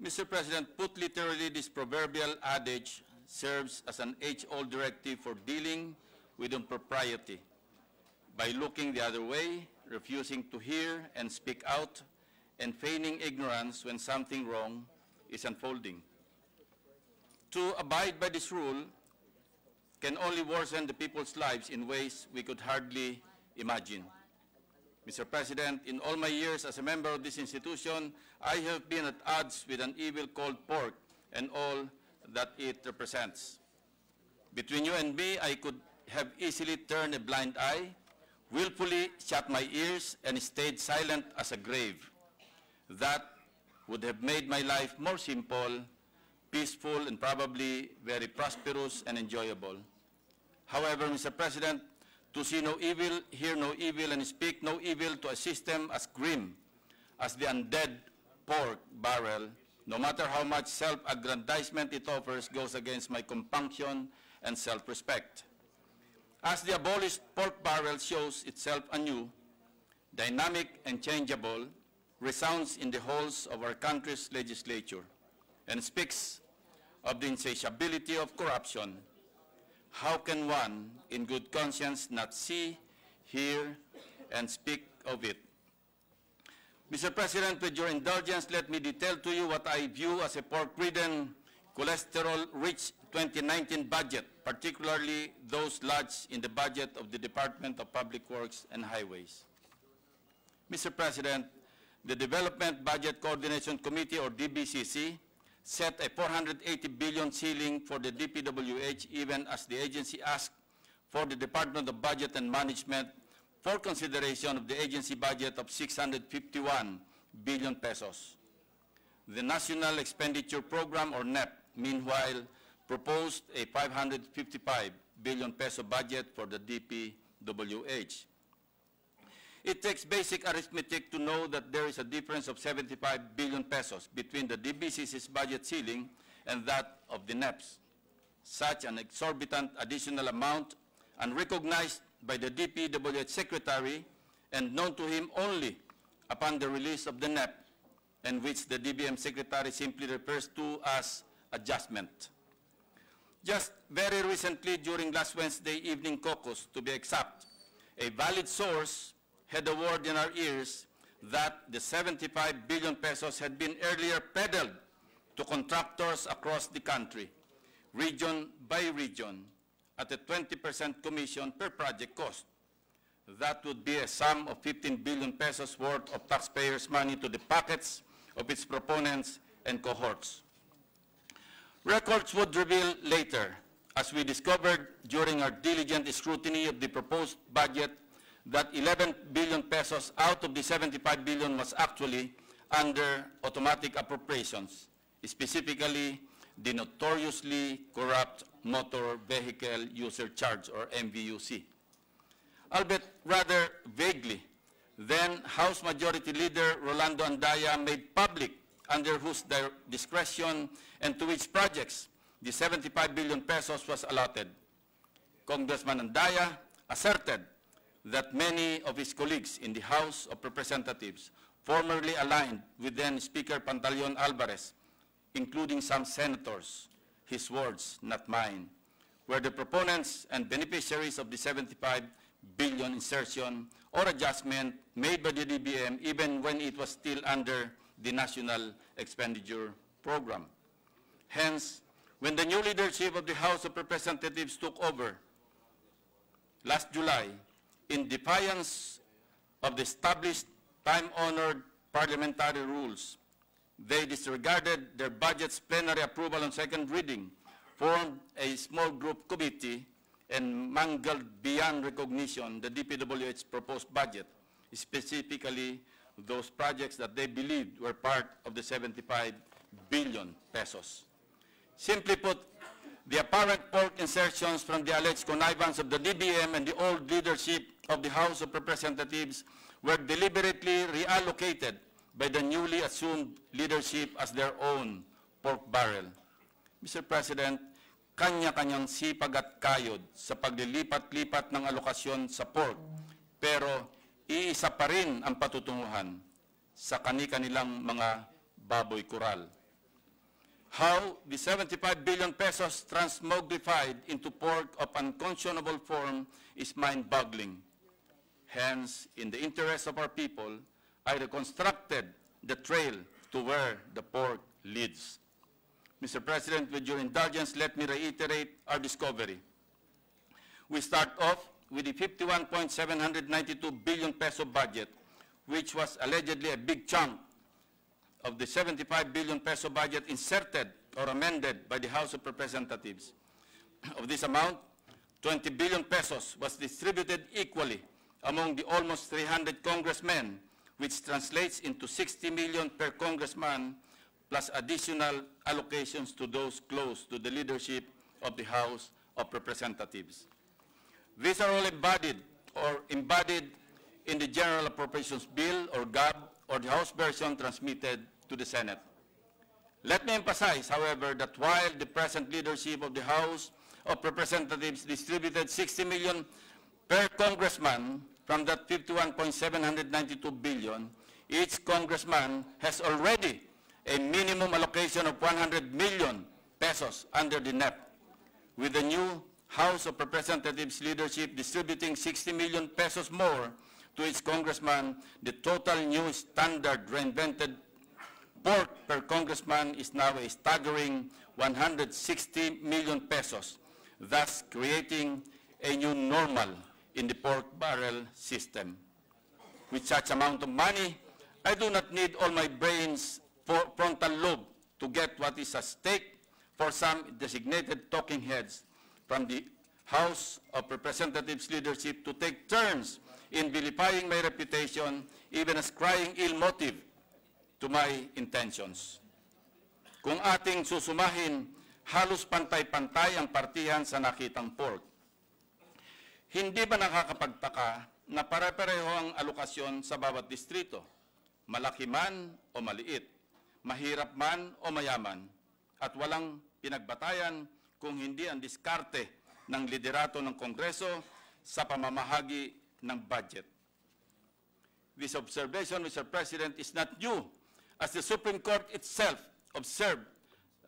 Mr. President, put literally, this proverbial adage serves as an age-old directive for dealing with impropriety by looking the other way, refusing to hear and speak out, and feigning ignorance when something wrong is unfolding. To abide by this rule can only worsen the people's lives in ways we could hardly imagine. Mr. President, in all my years as a member of this institution, I have been at odds with an evil called pork and all that it represents. Between you and me, I could have easily turned a blind eye, willfully shut my ears, and stayed silent as a grave. That would have made my life more simple, peaceful, and probably very prosperous and enjoyable. However, Mr. President, to see no evil, hear no evil, and speak no evil to a system as grim as the undead pork barrel, no matter how much self-aggrandizement it offers, goes against my compunction and self-respect. As the abolished pork barrel shows itself anew, dynamic and changeable, resounds in the halls of our country's legislature, and speaks of the insatiability of corruption, how can one, in good conscience, not see, hear, and speak of it? Mr. President, with your indulgence, let me detail to you what I view as a pork-ridden, cholesterol-rich 2019 budget, particularly those lodged in the budget of the Department of Public Works and Highways. Mr. President, the Development Budget Coordination Committee, or DBCC, set a 480 billion ceiling for the DPWH, even as the agency asked for the Department of Budget and Management for consideration of the agency budget of 651 billion pesos. The National Expenditure Program, or NEP, meanwhile, proposed a 555 billion peso budget for the DPWH. It takes basic arithmetic to know that there is a difference of 75 billion pesos between the DBCC's budget ceiling and that of the NEP's. Such an exorbitant additional amount, unrecognized by the DPWH Secretary and known to him only upon the release of the NEP, and which the DBM Secretary simply refers to as adjustment. Just very recently, during last Wednesday evening caucus, to be exact, a valid source had a word in our ears that the 75 billion pesos had been earlier peddled to contractors across the country, region by region, at a 20% commission per project cost. That would be a sum of 15 billion pesos worth of taxpayers' money to the pockets of its proponents and cohorts. Records would reveal later, as we discovered during our diligent scrutiny of the proposed budget, that 11 billion pesos out of the 75 billion was actually under automatic appropriations, specifically the notoriously corrupt Motor Vehicle User Charge, or MVUC. Albeit rather vaguely, then House Majority Leader Rolando Andaya made public under whose discretion and to which projects the 75 billion pesos was allotted. Congressman Andaya asserted that many of his colleagues in the House of Representatives, formerly aligned with then Speaker Pantaleon Alvarez, including some senators, his words, not mine, were the proponents and beneficiaries of the 75 billion insertion or adjustment made by the DBM even when it was still under the National Expenditure Program. Hence, when the new leadership of the House of Representatives took over last July, in defiance of the established time-honored parliamentary rules, they disregarded their budget's plenary approval on second reading, formed a small group committee, and mangled beyond recognition the DPWH's proposed budget, specifically those projects that they believed were part of the 75 billion pesos. Simply put, the apparent pork insertions from the alleged connivance of the DBM and the old leadership of the House of Representatives were deliberately reallocated by the newly assumed leadership as their own pork barrel. Mr. President, kanya-kanyang sipag at kayod sa paglilipat-lipat ng alokasyon sa pork, pero iisa pa rin ang patutunguhan sa kani-kanilang mga baboy kural. How the 75 billion pesos transmogrified into pork of unconscionable form is mind-boggling. Hence, in the interest of our people, I reconstructed the trail to where the pork leads. Mr. President, with your indulgence, let me reiterate our discovery. We start off with the 51.792 billion peso budget, which was allegedly a big chunk of the 75 billion peso budget inserted or amended by the House of Representatives. Of this amount, 20 billion pesos was distributed equally among the almost 300 congressmen, which translates into 60 million per congressman, plus additional allocations to those close to the leadership of the House of Representatives. These are all embodied in the General Appropriations Bill, or GAB, or the House version transmitted to the Senate. Let me emphasize, however, that while the present leadership of the House of Representatives distributed 60 million per congressman from that 51.792 billion, each congressman has already a minimum allocation of 100 million pesos under the NEP, with the new House of Representatives leadership distributing 60 million pesos more to each congressman. The total new standard reinvented pork per congressman is now a staggering 160 million pesos, thus creating a new normal in the pork barrel system. With such amount of money, I do not need all my brain's frontal lobe to get what is at stake for some designated talking heads from the House of Representatives leadership to take turns in vilifying my reputation, even ascribing ill motive to my intentions. Kung ating susumahin, halos pantay-pantay ang partihan sa nakitang pork. Hindi ba nakakapagtaka na pare-pareho ang alokasyon sa bawat distrito? Malaki man o maliit, mahirap man o mayaman, at walang pinagbatayan kung hindi ang diskarte ng liderato ng Kongreso sa pamamahagi ng budget. This observation, Mr. President, is not new, as the Supreme Court itself observed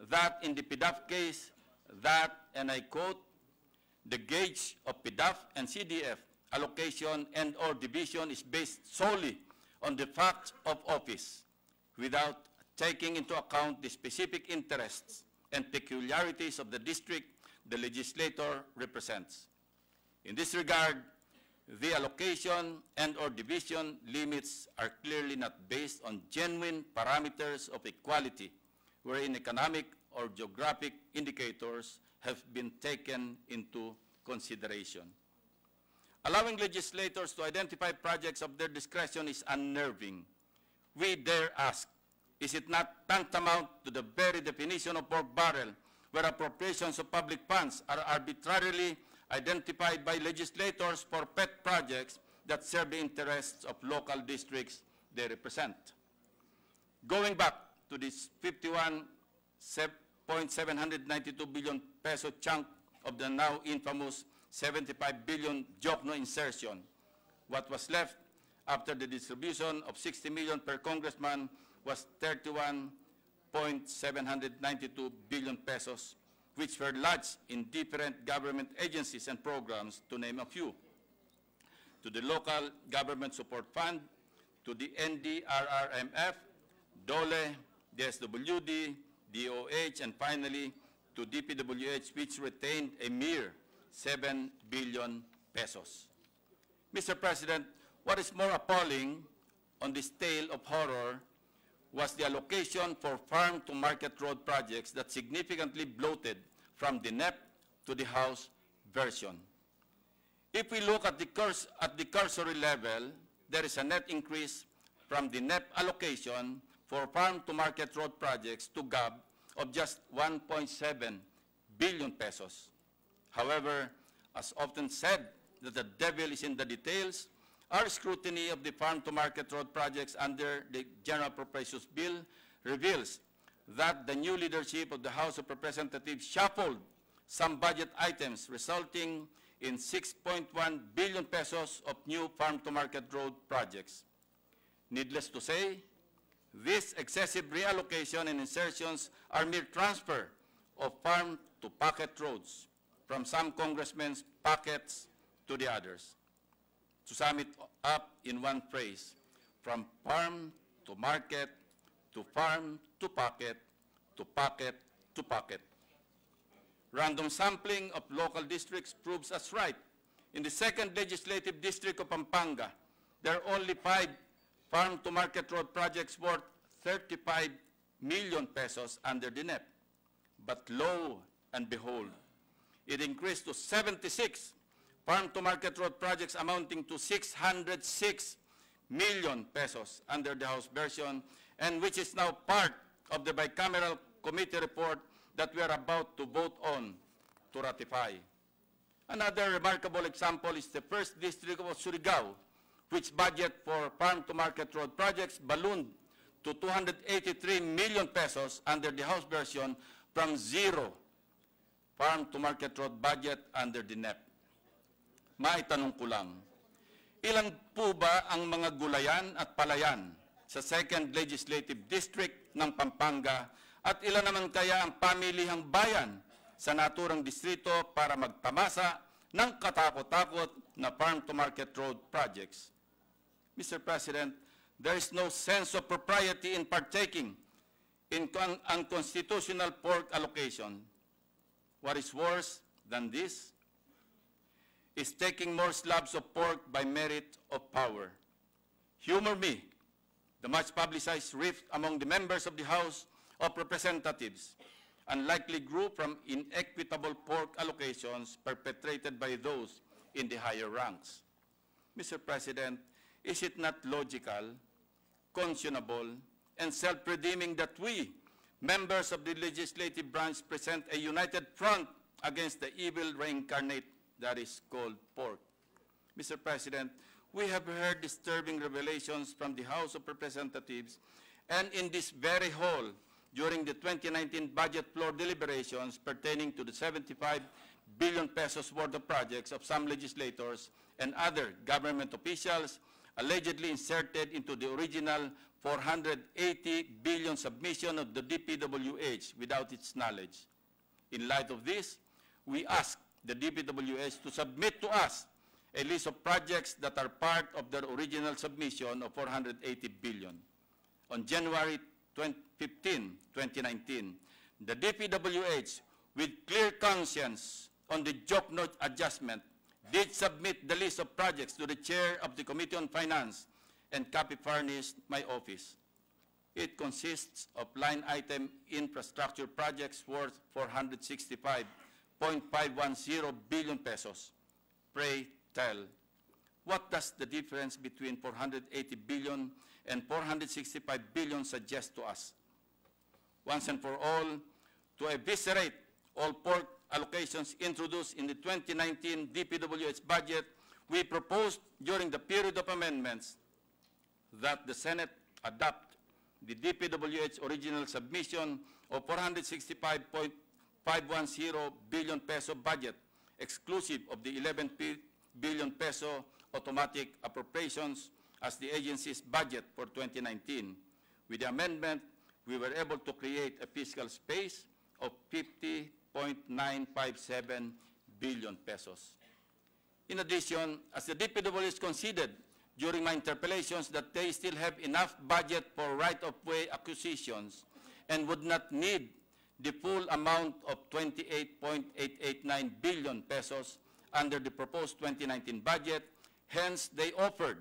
that in the PDAF case, that, and I quote, the gauge of PDAF and CDF allocation and or division is based solely on the fact of office, without taking into account the specific interests and peculiarities of the district the legislator represents. In this regard, the allocation and or division limits are clearly not based on genuine parameters of equality, wherein economic or geographic indicators have been taken into consideration. Allowing legislators to identify projects of their discretion is unnerving. We dare ask, is it not tantamount to the very definition of pork barrel, where appropriations of public funds are arbitrarily identified by legislators for pet projects that serve the interests of local districts they represent? Going back to this 51.792 billion peso chunk of the now infamous 75 billion Jokno insertion, what was left after the distribution of 60 million per congressman was 31.792 billion pesos, which were lodged in different government agencies and programs, to name a few: to the Local Government Support Fund, to the NDRRMF, DOLE, DSWD, DOH, and finally to DPWH, which retained a mere 7 billion pesos. Mr. President, what is more appalling on this tale of horror was the allocation for farm-to-market road projects that significantly bloated from the NEP to the House version. If we look at the cursory level, there is a net increase from the NEP allocation for farm-to-market road projects to GAB of just 1.7 billion pesos. However, as often said, that the devil is in the details, our scrutiny of the farm-to-market road projects under the General Appropriations Bill reveals that the new leadership of the House of Representatives shuffled some budget items, resulting in 6.1 billion pesos of new farm-to-market road projects. Needless to say, This excessive reallocation and insertions are mere transfer of farm to pocket roads from some congressmen's pockets to the others. To sum it up in one phrase, from farm to market, to farm to pocket, to pocket to pocket. Random sampling of local districts proves us right. In the 2nd Legislative District of Pampanga, there are only 5 farm-to-market road projects worth 35 million pesos under the NEP. But lo and behold, it increased to 76 farm-to-market road projects amounting to 606 million pesos under the House version, and which is now part of the bicameral committee report that we are about to vote on to ratify. Another remarkable example is the 1st District of Surigao, which budget for farm-to-market road projects ballooned to 283 million pesos under the House version from 0 farm-to-market road budget under the NEP. Maitanong ko lang, ilan po ba ang mga gulayan at palayan sa 2nd Legislative District ng Pampanga at ilan naman kaya ang pamilihang bayan sa naturang distrito para magtamasa ng katakot-takot na farm-to-market road projects? Mr. President, there is no sense of propriety in partaking in unconstitutional pork allocation. What is worse than this is taking more slabs of pork by merit of power. Humor me, the much-publicized rift among the members of the House of Representatives unlikely grew from inequitable pork allocations perpetrated by those in the higher ranks. Mr. President, is it not logical, conscionable, and self-redeeming that we, members of the legislative branch, present a united front against the evil reincarnate that is called pork? Mr. President, we have heard disturbing revelations from the House of Representatives and in this very hall during the 2019 budget floor deliberations pertaining to the 75 billion pesos worth of projects of some legislators and other government officials allegedly inserted into the original 480 billion submission of the DPWH without its knowledge. In light of this, we ask the DPWH to submit to us a list of projects that are part of their original submission of 480 billion. On January 15, 2019, the DPWH, with clear conscience on the job note adjustment, did submit the list of projects to the chair of the Committee on Finance and copy furnished my office. It consists of line item infrastructure projects worth 465.510 billion pesos. Pray tell, what does the difference between 480 billion and 465 billion suggest to us? Once and for all, to eviscerate all pork allocations introduced in the 2019 DPWH budget, we proposed during the period of amendments that the Senate adopt the DPWH original submission of 465.510 billion peso budget, exclusive of the 11 billion peso automatic appropriations as the agency's budget for 2019. With the amendment, we were able to create a fiscal space of 50.957 billion pesos. In addition, as the DPWH conceded during my interpellations that they still have enough budget for right-of-way acquisitions and would not need the full amount of 28.889 billion pesos under the proposed 2019 budget. Hence, they offered,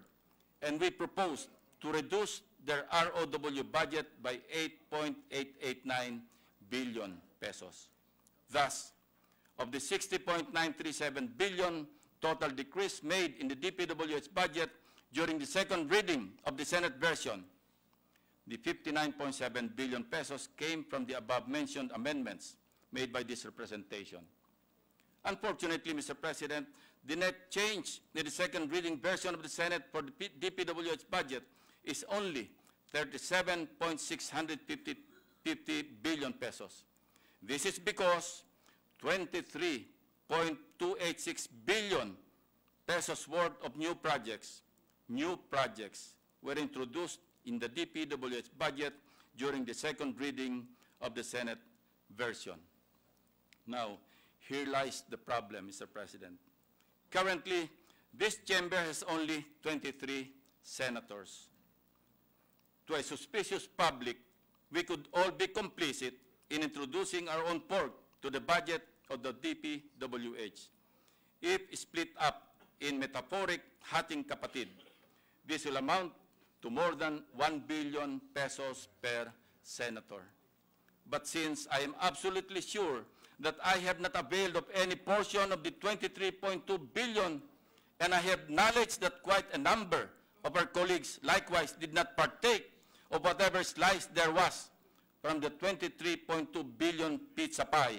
and we proposed, to reduce their ROW budget by 8.889 billion pesos. Thus, of the 60.937 billion total decrease made in the DPWH budget during the second reading of the Senate version, the 59.7 billion pesos came from the above-mentioned amendments made by this representation. Unfortunately, Mr. President, the net change in the second reading version of the Senate for the DPWH budget is only 37.650 billion pesos. This is because 23.286 billion pesos worth of new projects were introduced in the DPWH budget during the second reading of the Senate version. Now, here lies the problem, Mr. President. Currently, this chamber has only 23 senators. To a suspicious public, we could all be complicit in introducing our own pork to the budget of the DPWH. If split up in metaphoric hating kapatid, this will amount to more than 1 billion pesos per senator. But since I am absolutely sure that I have not availed of any portion of the 23.2 billion, and I have knowledge that quite a number of our colleagues likewise did not partake of whatever slice there was from the 23.2 billion pizza pie.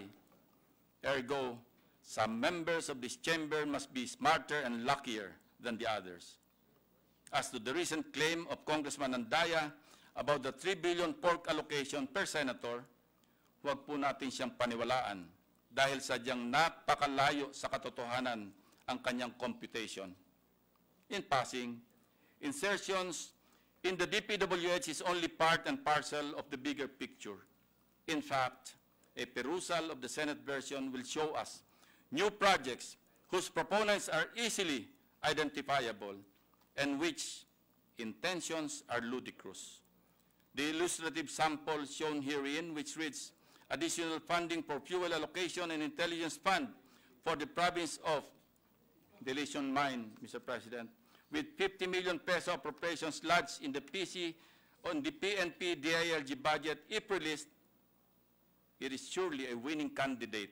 Ergo, some members of this chamber must be smarter and luckier than the others. As to the recent claim of Congressman Andaya about the 3 billion pork allocation per senator, huwag po natin siyang paniwalaan dahil sadyang napakalayo sa katotohanan ang kanyang computation. In passing, insertions in the DPWH is only part and parcel of the bigger picture. In fact, a perusal of the Senate version will show us new projects whose proponents are easily identifiable and which intentions are ludicrous. The illustrative sample shown herein, which reads additional funding for fuel allocation and intelligence fund for the province of Drilon Mine, Mr. President, with 50 million peso appropriations lodged in the PNP DILG budget, if released, it is surely a winning candidate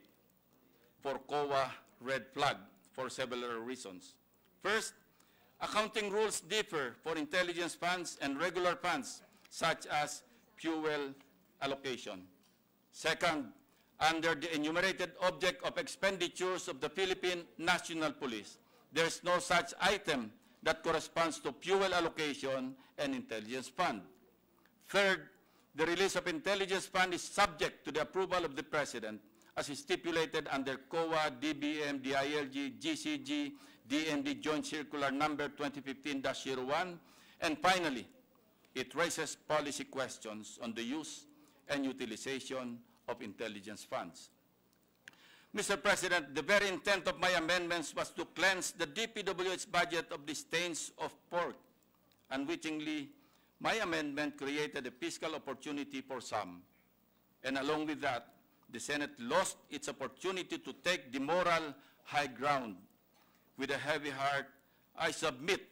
for COA red flag for several reasons. First, accounting rules differ for intelligence funds and regular funds, such as fuel allocation. Second, under the enumerated object of expenditures of the Philippine National Police, there is no such item that corresponds to fuel allocation and intelligence fund. Third, the release of intelligence fund is subject to the approval of the President as is stipulated under COA, DBM, DILG, GCG, DND Joint Circular Number 2015-01. And finally, it raises policy questions on the use and utilization of intelligence funds. Mr. President, the very intent of my amendments was to cleanse the DPWH budget of the stains of pork. Unwittingly, my amendment created a fiscal opportunity for some. And along with that, the Senate lost its opportunity to take the moral high ground. With a heavy heart, I submit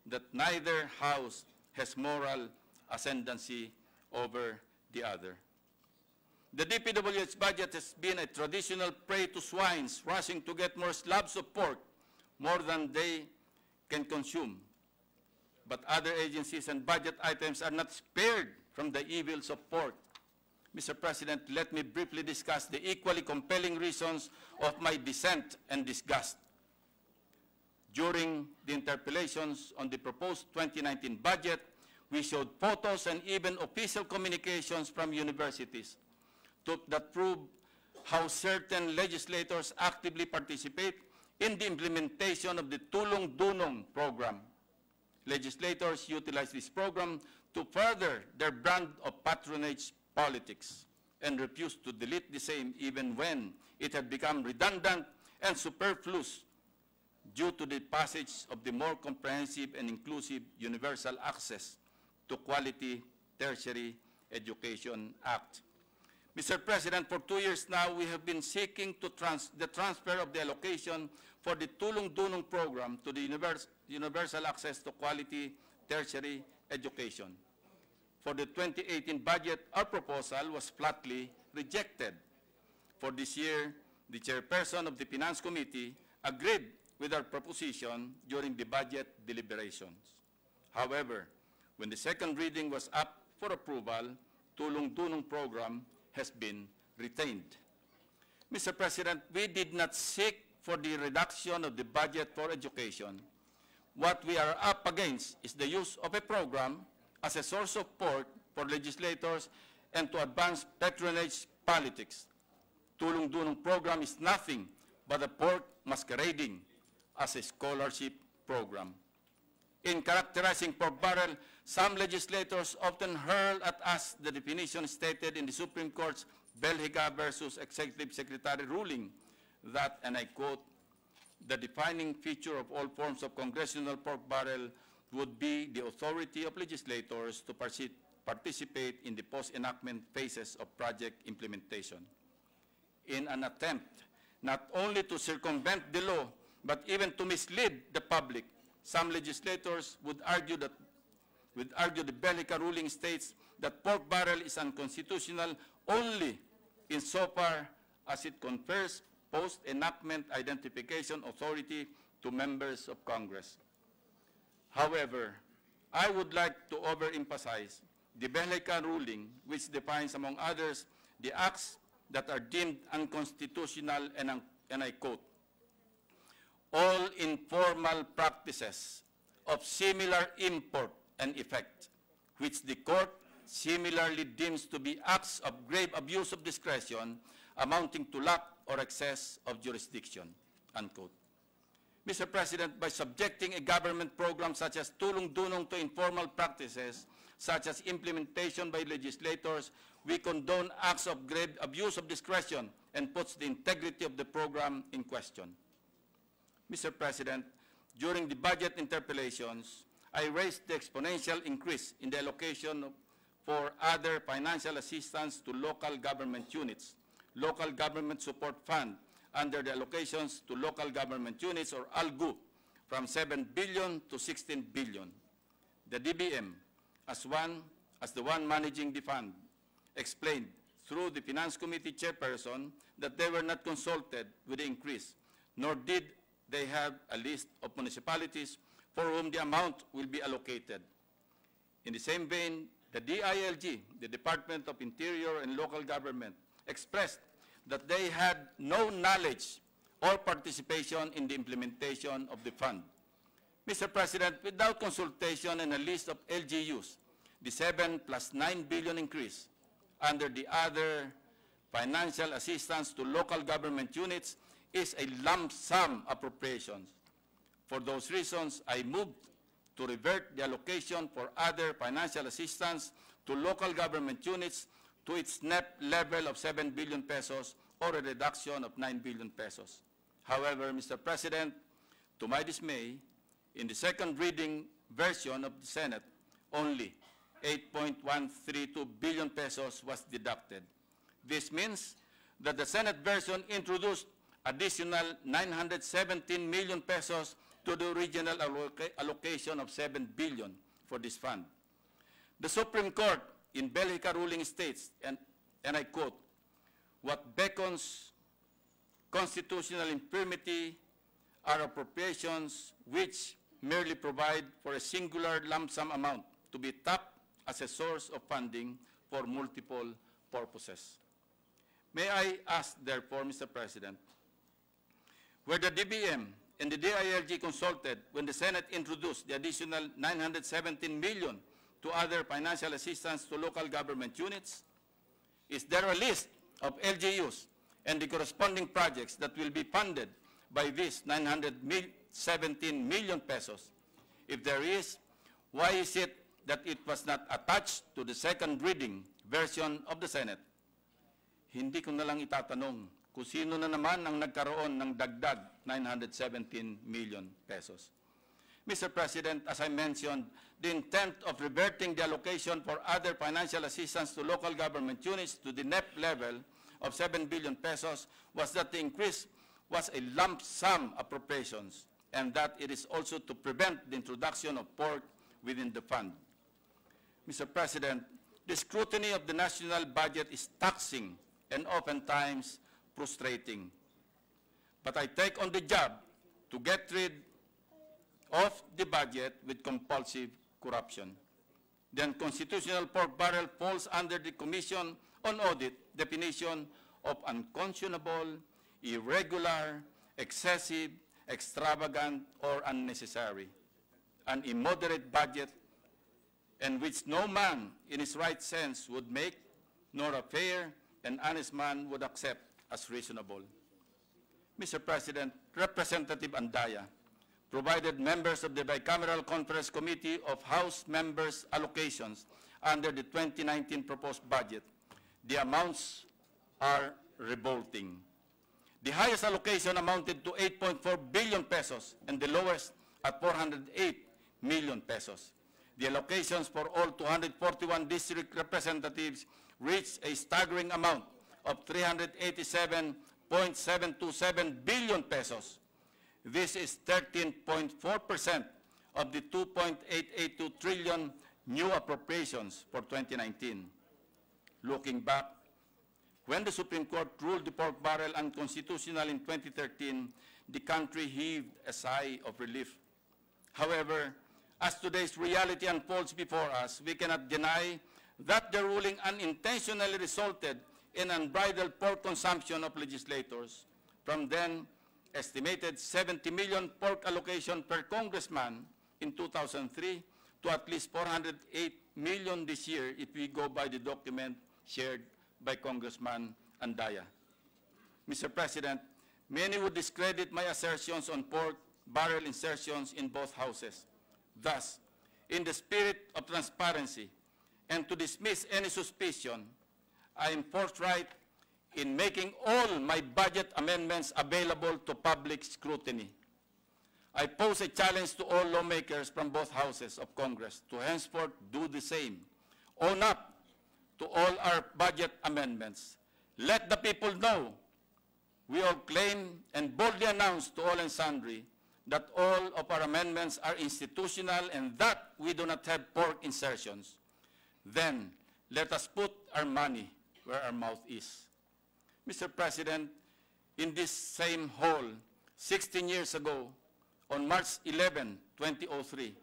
that neither house has moral ascendancy over the other. The DPWH budget has been a traditional prey to swines rushing to get more slabs of pork, more than they can consume. But other agencies and budget items are not spared from the evils of pork. Mr. President, let me briefly discuss the equally compelling reasons of my dissent and disgust. During the interpellations on the proposed 2019 budget, we showed photos and even official communications from universities that prove how certain legislators actively participate in the implementation of the Tulong-Dunong program. Legislators utilize this program to further their brand of patronage politics and refuse to delete the same even when it had become redundant and superfluous due to the passage of the more comprehensive and inclusive Universal Access to Quality Tertiary Education Act. Mr. President, for 2 years now, we have been seeking to the transfer of the allocation for the Tulong-Dunong program to the Universal Access to Quality Tertiary Education. For the 2018 budget, our proposal was flatly rejected. For this year, the chairperson of the Finance Committee agreed with our proposition during the budget deliberations. However, when the second reading was up for approval, Tulong-Dunong program has been retained. Mr. President, we did not seek for the reduction of the budget for education. What we are up against is the use of a program as a source of support for legislators and to advance patronage politics. Tulong-Dunong program is nothing but a pork masquerading as a scholarship program. In characterizing pork barrel, Some legislators often hurl at us the definition stated in the Supreme Court's Belhiga versus Executive Secretary ruling that, and I quote, "The defining feature of all forms of congressional pork barrel would be the authority of legislators to participate in the post-enactment phases of project implementation." In an attempt not only to circumvent the law, but even to mislead the public, some legislators would argue the Belhica ruling states that pork barrel is unconstitutional only insofar as it confers post-enactment identification authority to members of Congress. However, I would like to overemphasize the Belhica ruling, which defines, among others, the acts that are deemed unconstitutional, and I quote, "All informal practices of similar import and effect, which the court similarly deems to be acts of grave abuse of discretion amounting to lack or excess of jurisdiction," unquote. Mr. President, by subjecting a government program such as tulong-dunong to informal practices, such as implementation by legislators, we condone acts of grave abuse of discretion and puts the integrity of the program in question. Mr. President, during the budget interpellations, I raised the exponential increase in the allocation for other financial assistance to local government units, Local Government Support Fund, under the allocations to local government units, or ALGU, from 7 billion to 16 billion. The DBM, as the one managing the fund, explained through the Finance Committee chairperson that they were not consulted with the increase, nor did they have a list of municipalities for whom the amount will be allocated. In the same vein, the DILG, the Department of Interior and Local Government, expressed that they had no knowledge or participation in the implementation of the fund. Mr. President, without consultation and a list of LGUs, the 7 plus 9 billion increase under the other financial assistance to local government units is a lump sum appropriation. For those reasons, I moved to revert the allocation for other financial assistance to local government units to its net level of 7 billion pesos, or a reduction of 9 billion pesos. However, Mr. President, to my dismay, in the second reading version of the Senate, only 8.132 billion pesos was deducted. This means that the Senate version introduced additional 917 million pesos to the original allocation of 7 billion for this fund. The Supreme Court in Belhica ruling states, and I quote, "What beckons constitutional infirmity are appropriations which merely provide for a singular lump sum amount to be tapped as a source of funding for multiple purposes." May I ask, therefore, Mr. President, were the DBM and the DILG consulted when the Senate introduced the additional 917 million to other financial assistance to local government units? Is there a list of LGUs and the corresponding projects that will be funded by this 917 million pesos? If there is, why is it that it was not attached to the second reading version of the Senate? Hindi ko na lang itatanong kung sino na naman ang nagkaroon ng dagdag 917 million pesos. Mr. President, as I mentioned, the intent of reverting the allocation for other financial assistance to local government units to the net level of 7 billion pesos was that the increase was a lump sum appropriations, and that it is also to prevent the introduction of pork within the fund. Mr. President, the scrutiny of the national budget is taxing and oftentimes frustrating. But I take on the job to get rid of the budget with compulsive corruption. The unconstitutional pork barrel falls under the Commission on Audit definition of unconscionable, irregular, excessive, extravagant, or unnecessary, an immoderate budget, and which no man in his right sense would make, nor a fair and honest man would accept as reasonable. Mr. President, Representative Andaya, provided members of the Bicameral Conference Committee of House members' allocations under the 2019 proposed budget. The amounts are revolting. The highest allocation amounted to 8.4 billion pesos and the lowest at 408 million pesos. The allocations for all 241 district representatives reached a staggering amount of 387.727 billion pesos. This is 13.4% of the 2.882 trillion new appropriations for 2019. Looking back, when the Supreme Court ruled the pork barrel unconstitutional in 2013, the country heaved a sigh of relief. However, as today's reality unfolds before us, we cannot deny that the ruling unintentionally resulted in unbridled pork consumption of legislators. From then, estimated 70 million pork allocation per congressman in 2003 to at least 408 million this year if we go by the document shared by Congressman Andaya. Mr. President, many would discredit my assertions on pork barrel insertions in both houses. Thus, in the spirit of transparency and to dismiss any suspicion, I am forthright in making all my budget amendments available to public scrutiny. I pose a challenge to all lawmakers from both houses of Congress to henceforth do the same. Own up to all our budget amendments. Let the people know we all claim and boldly announce to all and sundry that all of our amendments are institutional and that we do not have pork insertions. Then let us put our money where our mouth is. Mr. President, in this same hall, 16 years ago, on March 11, 2003,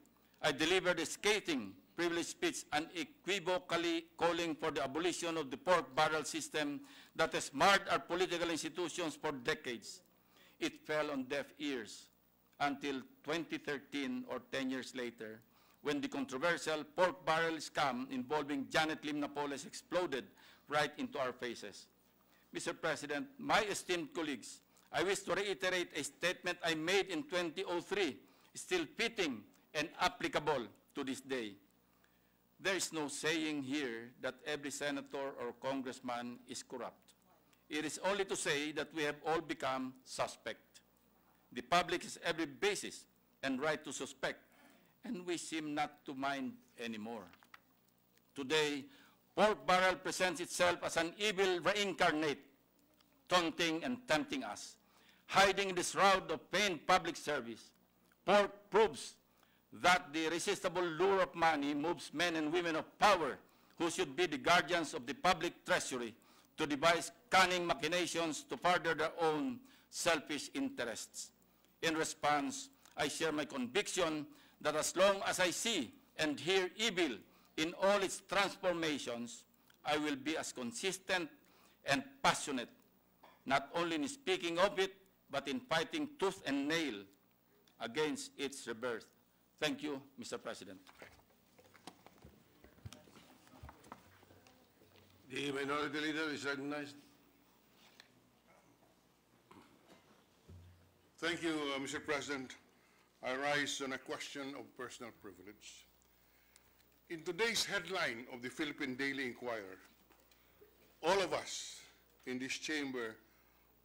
I delivered a scathing privilege speech unequivocally calling for the abolition of the pork barrel system that has marred our political institutions for decades. It fell on deaf ears until 2013 or 10 years later, when the controversial pork barrel scam involving Janet Lim Napoles exploded right into our faces. Mr. President, my esteemed colleagues, I wish to reiterate a statement I made in 2003, still fitting and applicable to this day. There is no saying here that every senator or congressman is corrupt. It is only to say that we have all become suspect. The public has every basis and right to suspect, and we seem not to mind anymore. Today, pork barrel presents itself as an evil reincarnate, taunting and tempting us, hiding in the shroud of feigned public service. Pork proves that the irresistible lure of money moves men and women of power who should be the guardians of the public treasury to devise cunning machinations to further their own selfish interests. In response, I share my conviction that as long as I see and hear evil in all its transformations, I will be as consistent and passionate, not only in speaking of it, but in fighting tooth and nail against its rebirth. Thank you, Mr. President. The Minority Leader is recognized. Thank you, Mr. President. I rise on a question of personal privilege. In today's headline of the Philippine Daily Inquirer, all of us in this chamber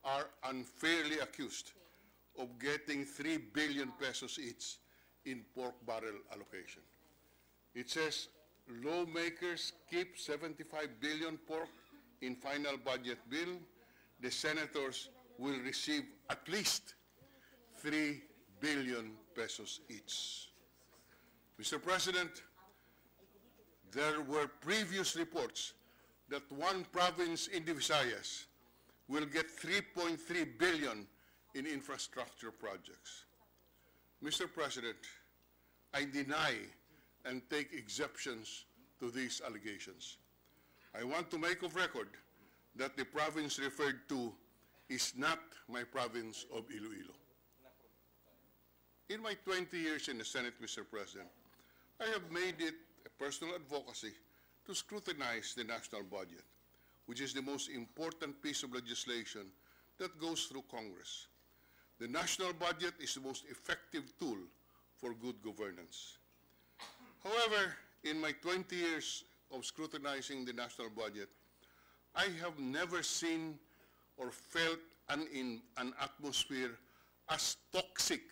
are unfairly accused of getting 3 billion pesos each in pork barrel allocation. It says lawmakers keep 75 billion pork in final budget bill. The senators will receive at least 3 billion pesos each. Mr. President, there were previous reports that one province in the Visayas will get 3.3 billion in infrastructure projects. Mr. President, I deny and take exceptions to these allegations. I want to make of record that the province referred to is not my province of Iloilo. In my 20 years in the Senate, Mr. President, I have made it a personal advocacy to scrutinize the national budget, which is the most important piece of legislation that goes through Congress. The national budget is the most effective tool for good governance. However, in my 20 years of scrutinizing the national budget, I have never seen or felt an atmosphere as toxic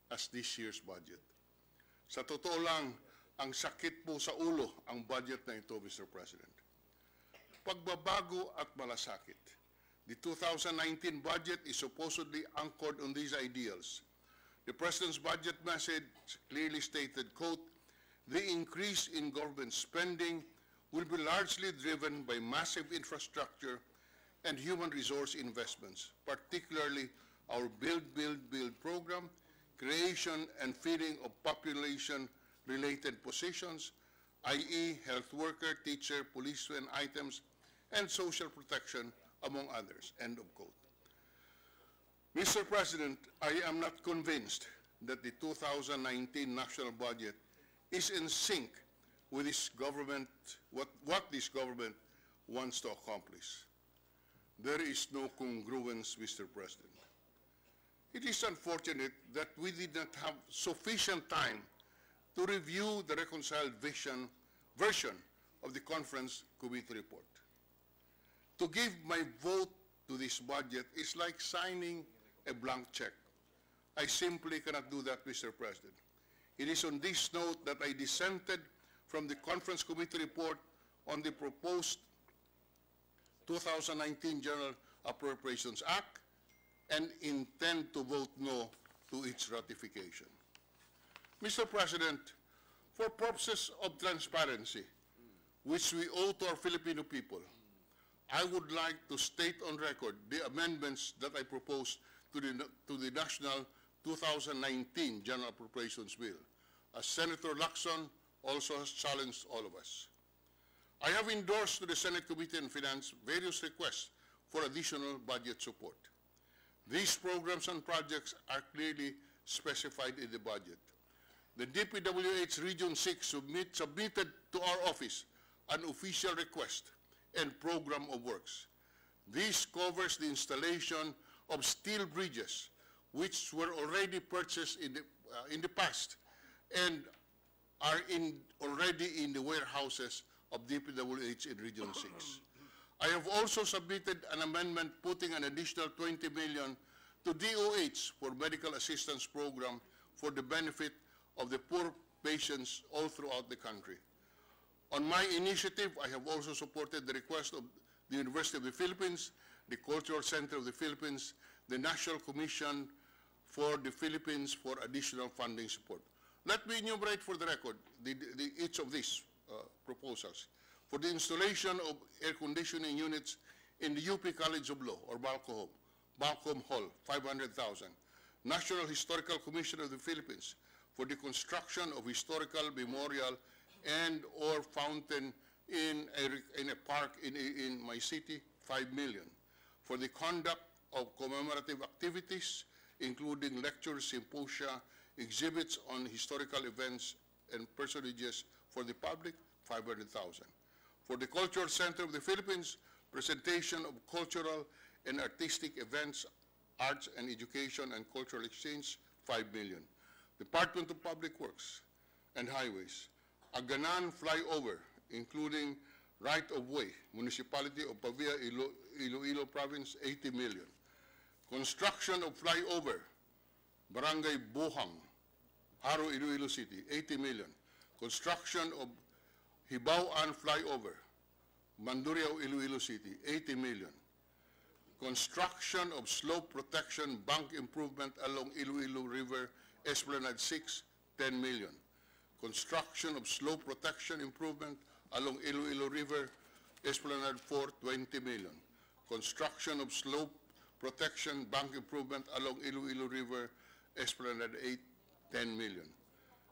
as this year's budget. Sa totoo lang, ang sakit po sa ulo ang budget na ito, Mr. President. Pagbabago at malasakit. The 2019 budget is supposedly anchored on these ideals. The President's budget message clearly stated, quote, "The increase in government spending will be largely driven by massive infrastructure and human resource investments, particularly our Build, Build, Build program, creation and filling of population-related positions, i.e. health worker, teacher, policeman items, and social protection, among others," end of quote. Mr. President, I am not convinced that the 2019 national budget is in sync with this government, what this government wants to accomplish. There is no congruence, Mr. President. It is unfortunate that we did not have sufficient time to review the reconciled version of the conference committee report. To give my vote to this budget is like signing a blank check. I simply cannot do that, Mr. President. It is on this note that I dissented from the conference committee report on the proposed 2019 General Appropriations Act and intend to vote no to its ratification. Mr. President, for purposes of transparency, which we owe to our Filipino people, I would like to state on record the amendments that I proposed to the National 2019 General Appropriations Bill, as Senator Lacson also has challenged all of us. I have endorsed to the Senate Committee on Finance various requests for additional budget support. These programs and projects are clearly specified in the budget. The DPWH Region 6 submitted to our office an official request and program of works. This covers the installation of steel bridges, which were already purchased in the past and are already in the warehouses of DPWH in Region 6. I have also submitted an amendment putting an additional 20 million to DOH for medical assistance program for the benefit of the poor patients all throughout the country. On my initiative, I have also supported the request of the University of the Philippines, the Cultural Center of the Philippines, the National Commission for the Philippines for additional funding support. Let me enumerate for the record each of these proposals. For the installation of air conditioning units in the UP College of Law, or Balcom Hall, 500,000. National Historical Commission of the Philippines for the construction of historical memorial and or fountain in a park in my city, 5 million. For the conduct of commemorative activities, including lectures, symposia, exhibits on historical events and personages for the public, 500,000. For the Cultural Center of the Philippines, presentation of cultural and artistic events, arts and education and cultural exchange, 5 million. Department of Public Works and Highways, Aganan flyover, including right-of-way, Municipality of Pavia, Iloilo Province, 80 million. Construction of flyover, Barangay Buhang, Haro, Iloilo City, 80 million. Construction of Hibao-an flyover, Mandurriao, Iloilo City, 80 million. Construction of slope protection bank improvement along Iloilo River, Esplanade 6, 10 million. Construction of slope protection improvement along Iloilo River, Esplanade 4, 20 million. Construction of slope protection bank improvement along Iloilo River, Esplanade 8, 10 million.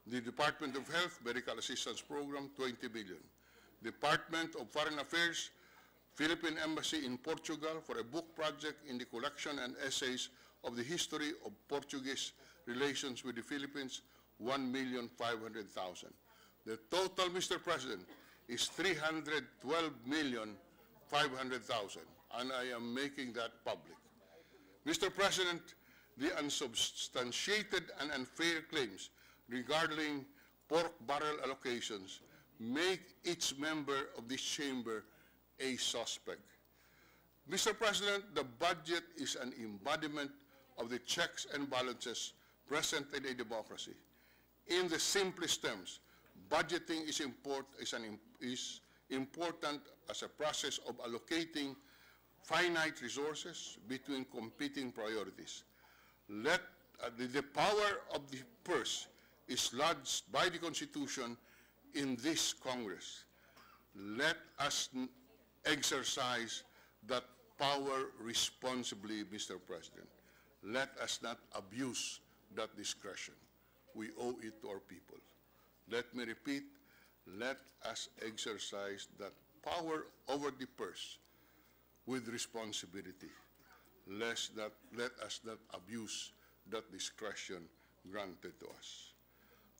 The Department of Health Medical Assistance Program, 20 million. Department of Foreign Affairs, Philippine Embassy in Portugal for a book project in the collection and essays of the history of Portuguese relations with the Philippines, 1,500,000. The total, Mr. President, is 312,500,000, and I am making that public. Mr. President, the unsubstantiated and unfair claims regarding pork barrel allocations make each member of this chamber a suspect. Mr. President, the budget is an embodiment of the checks and balances present in a democracy. In the simplest terms, budgeting is important as a process of allocating finite resources between competing priorities. The power of the purse is lodged by the Constitution in this Congress. Let us exercise that power responsibly, Mr. President. Let us not abuse that discretion. We owe it to our people. Let me repeat, let us exercise that power over the purse with responsibility. Let us not abuse that discretion granted to us.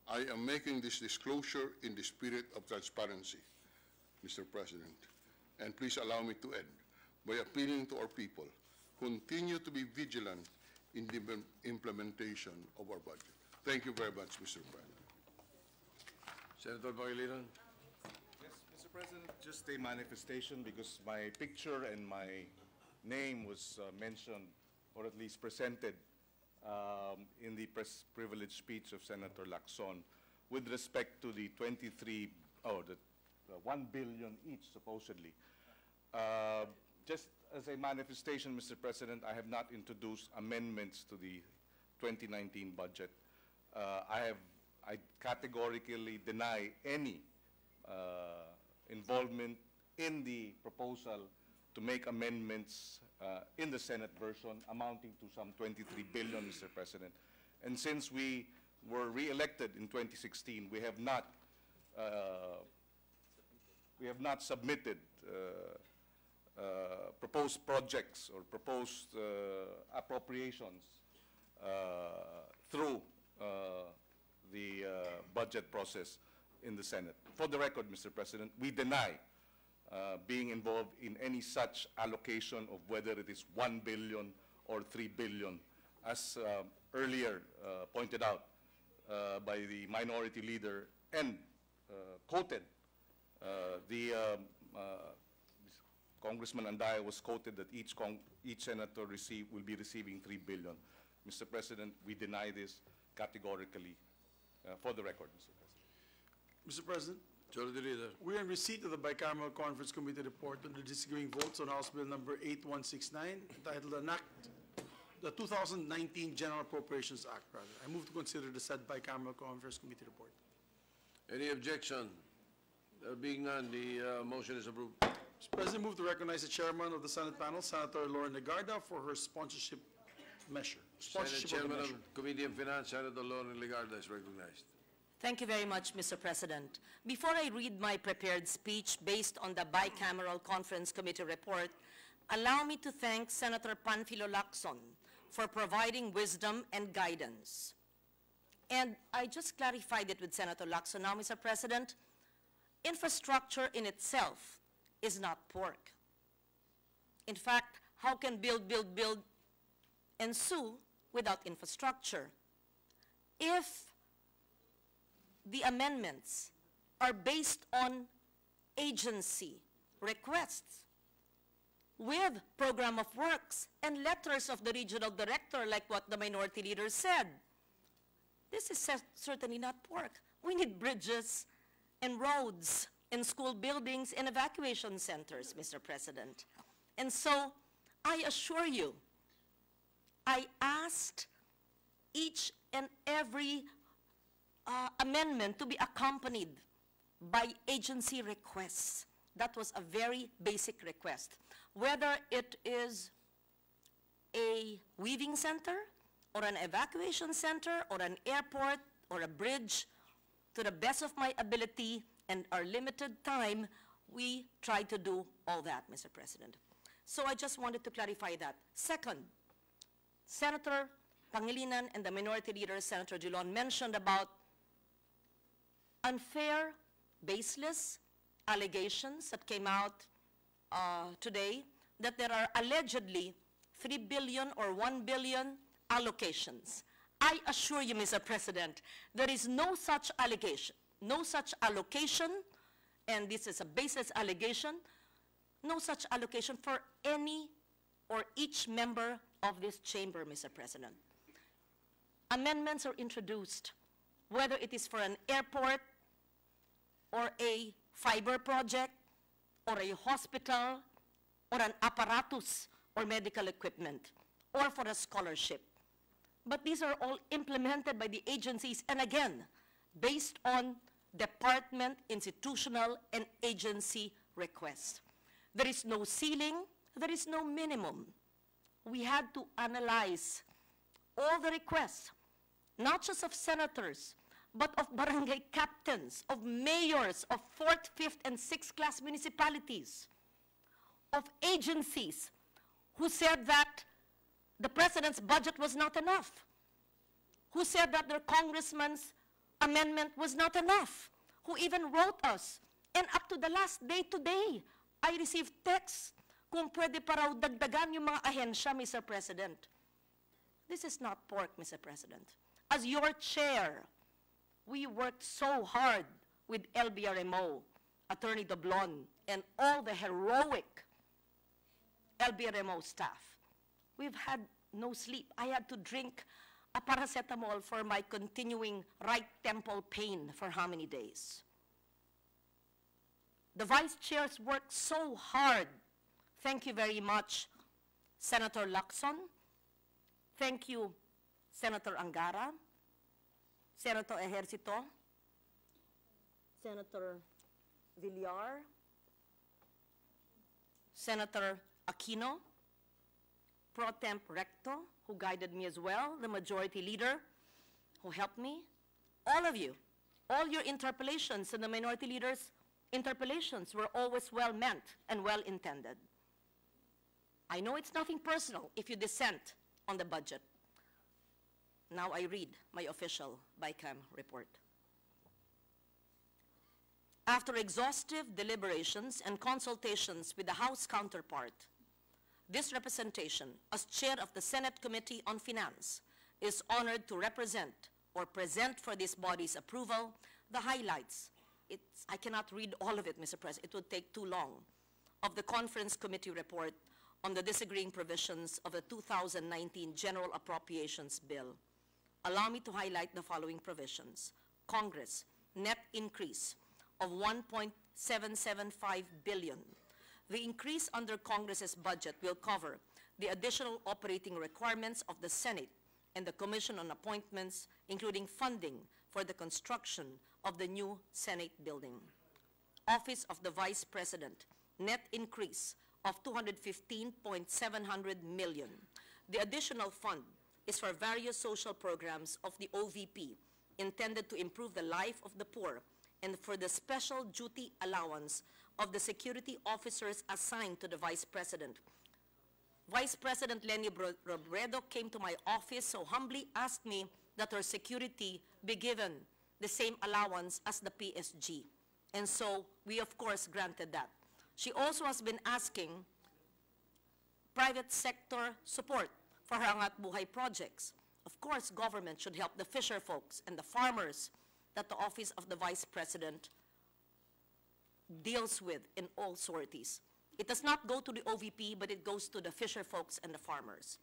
I am making this disclosure in the spirit of transparency, Mr. President, and please allow me to end by appealing to our people, continue to be vigilant in the implementation of our budget. Thank you very much, Mr. President. Senator Pangilinan. Yes, Mr. President, just a manifestation because my picture and my name was mentioned, or at least presented, in the press privilege speech of Senator Lacson with respect to the 1 billion each, supposedly. Just as a manifestation, Mr. President, I have not introduced amendments to the 2019 budget. I categorically deny any involvement in the proposal to make amendments in the Senate version amounting to some 23 billion, Mr. President. And since we were re-elected in 2016, we have not submitted proposed projects or proposed appropriations through the budget process in the Senate. For the record, Mr. President, we deny being involved in any such allocation of whether it is 1 billion or 3 billion, as earlier pointed out by the minority leader and quoted. Congressman Andaya was quoted that each senator will be receiving 3 billion. Mr. President, we deny this categorically. For the record, Mr. President. Mr. President, Majority Leader. we are in receipt of the Bicameral Conference Committee report on the disagreeing votes on House Bill number 8169, entitled the 2019 General Appropriations Act. I move to consider the said Bicameral Conference Committee report. Any objection? There being none, the motion is approved. Mr. President, move to recognize the chairman of the Senate panel, Senator Lauren Legarda, for her sponsorship measure. Senate Chairman of Committee on Finance, Senator Lauren Legarda, is recognized. Thank you very much, Mr. President. Before I read my prepared speech based on the Bicameral Conference Committee report, allow me to thank Senator Panfilo Lacson for providing wisdom and guidance. And I just clarified it with Senator Lacson now, Mr. President. Infrastructure in itself is not pork. In fact, how can build ensue without infrastructure? If the amendments are based on agency requests with program of works and letters of the regional director, like what the minority leader said, this is certainly not pork. We need bridges and roads and school buildings and evacuation centers, Mr. President. And so I assure you, I asked each and every amendment to be accompanied by agency requests. That was a very basic request. Whether it is a weaving center or an evacuation center or an airport or a bridge, to the best of my ability and our limited time, we try to do all that, Mr. President. So I just wanted to clarify that. Second, Senator Pangilinan and the minority leader, Senator Drilon, mentioned about unfair, baseless allegations that came out today that there are allegedly 3 billion or 1 billion allocations. I assure you, Mr. President, there is no such allegation, no such allocation, and this is a baseless allegation, no such allocation for any or each member of this chamber, Mr. President. Amendments are introduced, whether it is for an airport or a fiber project or a hospital or an apparatus or medical equipment or for a scholarship. But these are all implemented by the agencies, and again, based on department, institutional, and agency requests. There is no ceiling, there is no minimum. We had to analyze all the requests, not just of senators, but of barangay captains, of mayors of 4th, 5th, and 6th class municipalities, of agencies who said that the president's budget was not enough, who said that their congressman's amendment was not enough, who even wrote us. And up to the last day today, I received texts kung pwede pa raw dagdagan yung mga ahensya, Mr. President. This is not pork, Mr. President. As your chair, we worked so hard with LBRMO, Attorney Drilon, and all the heroic LBRMO staff. We've had no sleep. I had to drink a paracetamol for my continuing right temple pain for how many days? The vice chairs worked so hard. Thank you very much, Senator Lacson. Thank you, Senator Angara, Senator Ejercito, Senator Villar, Senator Aquino, Pro Temp Recto, who guided me as well, the majority leader, who helped me, all of you, all your interpellations and the minority leader's interpellations were always well-meant and well-intended. I know it's nothing personal if you dissent on the budget. Now I read my official BICAM report. After exhaustive deliberations and consultations with the House counterpart, this representation, as chair of the Senate Committee on Finance, is honored to represent or present for this body's approval the highlights. I cannot read all of it, Mr. President. It would take too long. Of the Conference Committee report on the disagreeing provisions of the 2019 General Appropriations Bill. Allow me to highlight the following provisions. Congress, net increase of $1.775 billion. The increase under Congress's budget will cover the additional operating requirements of the Senate and the Commission on Appointments, including funding for the construction of the new Senate building. Office of the Vice President, net increase of $215.7 million. The additional fund is for various social programs of the OVP intended to improve the life of the poor and for the special duty allowance of the security officers assigned to the Vice President. Vice President Leni Robredo came to my office, so humbly asked me that her security be given the same allowance as the PSG. And so we, of course, granted that. She also has been asking private sector support for her Angat Buhay projects. Of course, government should help the fisher folks and the farmers that the Office of the Vice President deals with in all sorties. It does not go to the OVP, but it goes to the fisher folks and the farmers.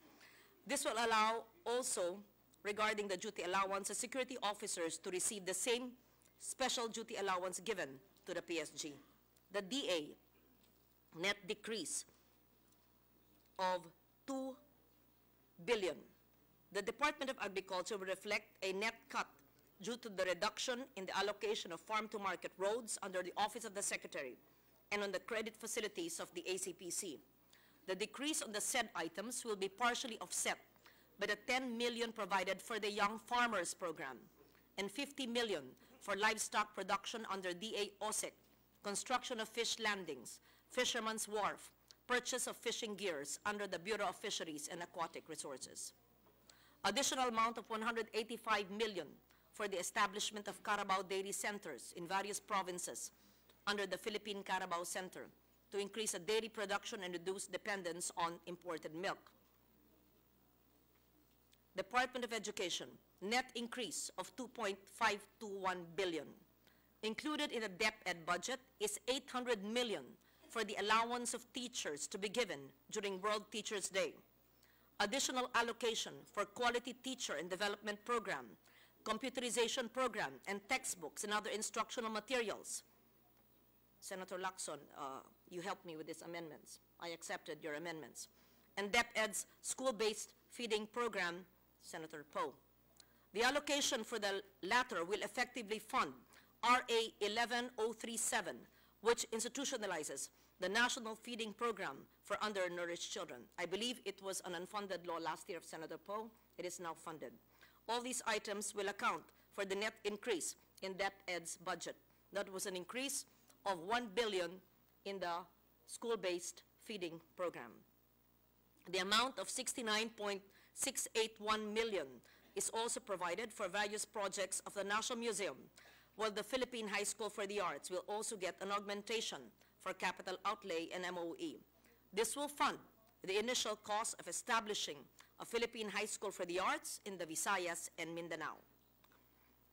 This will allow also, regarding the duty allowance, the security officers to receive the same special duty allowance given to the PSG. The DA, net decrease of $2 billion. The Department of Agriculture will reflect a net cut due to the reduction in the allocation of farm-to-market roads under the Office of the Secretary and on the credit facilities of the ACPC. The decrease on the said items will be partially offset by the $10 million provided for the Young Farmers Program and $50 million for livestock production under DA OSEC, construction of fish landings, Fisherman's Wharf, purchase of fishing gears under the Bureau of Fisheries and Aquatic Resources. Additional amount of $185 million for the establishment of Carabao Dairy Centers in various provinces under the Philippine Carabao Center to increase the dairy production and reduce dependence on imported milk. Department of Education, net increase of 2.521 billion. Included in the DepEd budget is 800 million for the allowance of teachers to be given during World Teachers' Day. Additional allocation for quality teacher and development program, computerization program, and textbooks and other instructional materials. Senator Lacson, you helped me with these amendments. I accepted your amendments. And DepEd's school-based feeding program, Senator Poe. The allocation for the latter will effectively fund RA 11037, which institutionalizes the National Feeding Program for Undernourished Children. I believe it was an unfunded law last year of Senator Poe. It is now funded. All these items will account for the net increase in DepEd's budget. That was an increase of 1 billion in the school-based feeding program. The amount of 69.681 million is also provided for various projects of the National Museum, while the Philippine High School for the Arts will also get an augmentation for capital outlay and MOE. This will fund the initial cost of establishing a Philippine High School for the Arts in the Visayas and Mindanao.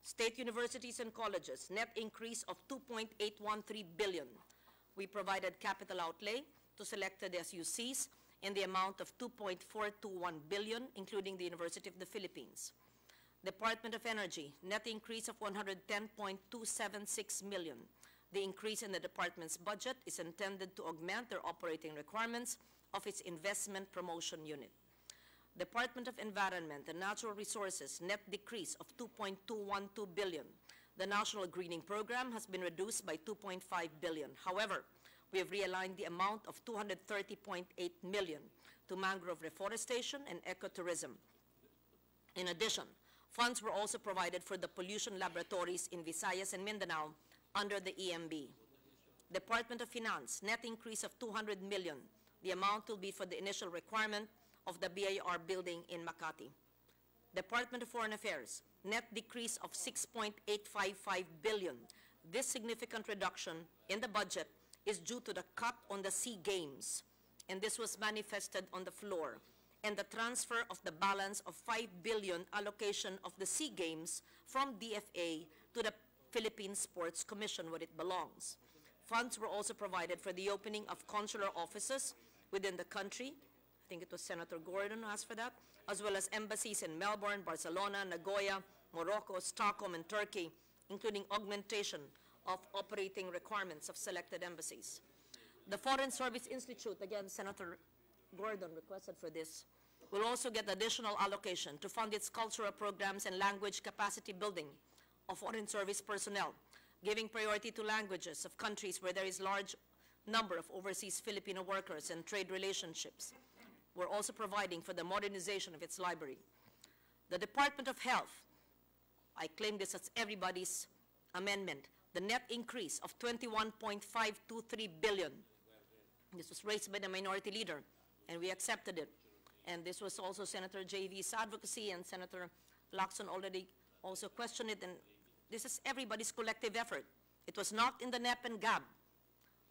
State universities and colleges, net increase of 2.813 billion. We provided capital outlay to selected SUCs in the amount of 2.421 billion, including the University of the Philippines. Department of Energy, net increase of 110.276 million. The increase in the department's budget is intended to augment their operating requirements of its investment promotion unit. Department of Environment and Natural Resources, net decrease of 2.212 billion. The National Greening Program has been reduced by 2.5 billion. However, we have realigned the amount of 230.8 million to mangrove reforestation and ecotourism. In addition, funds were also provided for the pollution laboratories in Visayas and Mindanao under the EMB. Department of Finance, net increase of 200 million. The amount will be for the initial requirement of the BIR building in Makati. Department of Foreign Affairs, net decrease of 6.855 billion. This significant reduction in the budget is due to the cut on the SEA Games, and this was manifested on the floor, and the transfer of the balance of 5 billion allocation of the SEA Games from DFA to the Philippine Sports Commission, where it belongs. Funds were also provided for the opening of consular offices within the country. I think it was Senator Gordon who asked for that, as well as embassies in Melbourne, Barcelona, Nagoya, Morocco, Stockholm, and Turkey, including augmentation of operating requirements of selected embassies. The Foreign Service Institute, again, Senator Gordon requested for this, will also get additional allocation to fund its cultural programs and language capacity building of foreign service personnel, giving priority to languages of countries where there is large number of overseas Filipino workers and trade relationships. We're also providing for the modernization of its library. The Department of Health, I claim this as everybody's amendment, the net increase of 21.523 billion. This was raised by the minority leader, and we accepted it. And this was also Senator J.V.'s advocacy, and Senator Lacson already also questioned it, and this is everybody's collective effort. It was not in the NEP and GAB,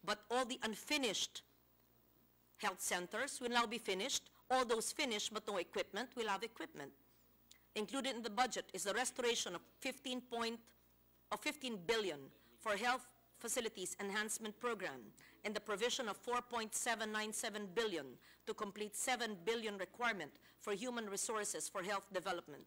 but all the unfinished health centers will now be finished. All those finished but no equipment will have equipment. Included in the budget is the restoration of 15 billion for health facilities enhancement program and the provision of 4.797 billion to complete 7 billion requirement for human resources for health development.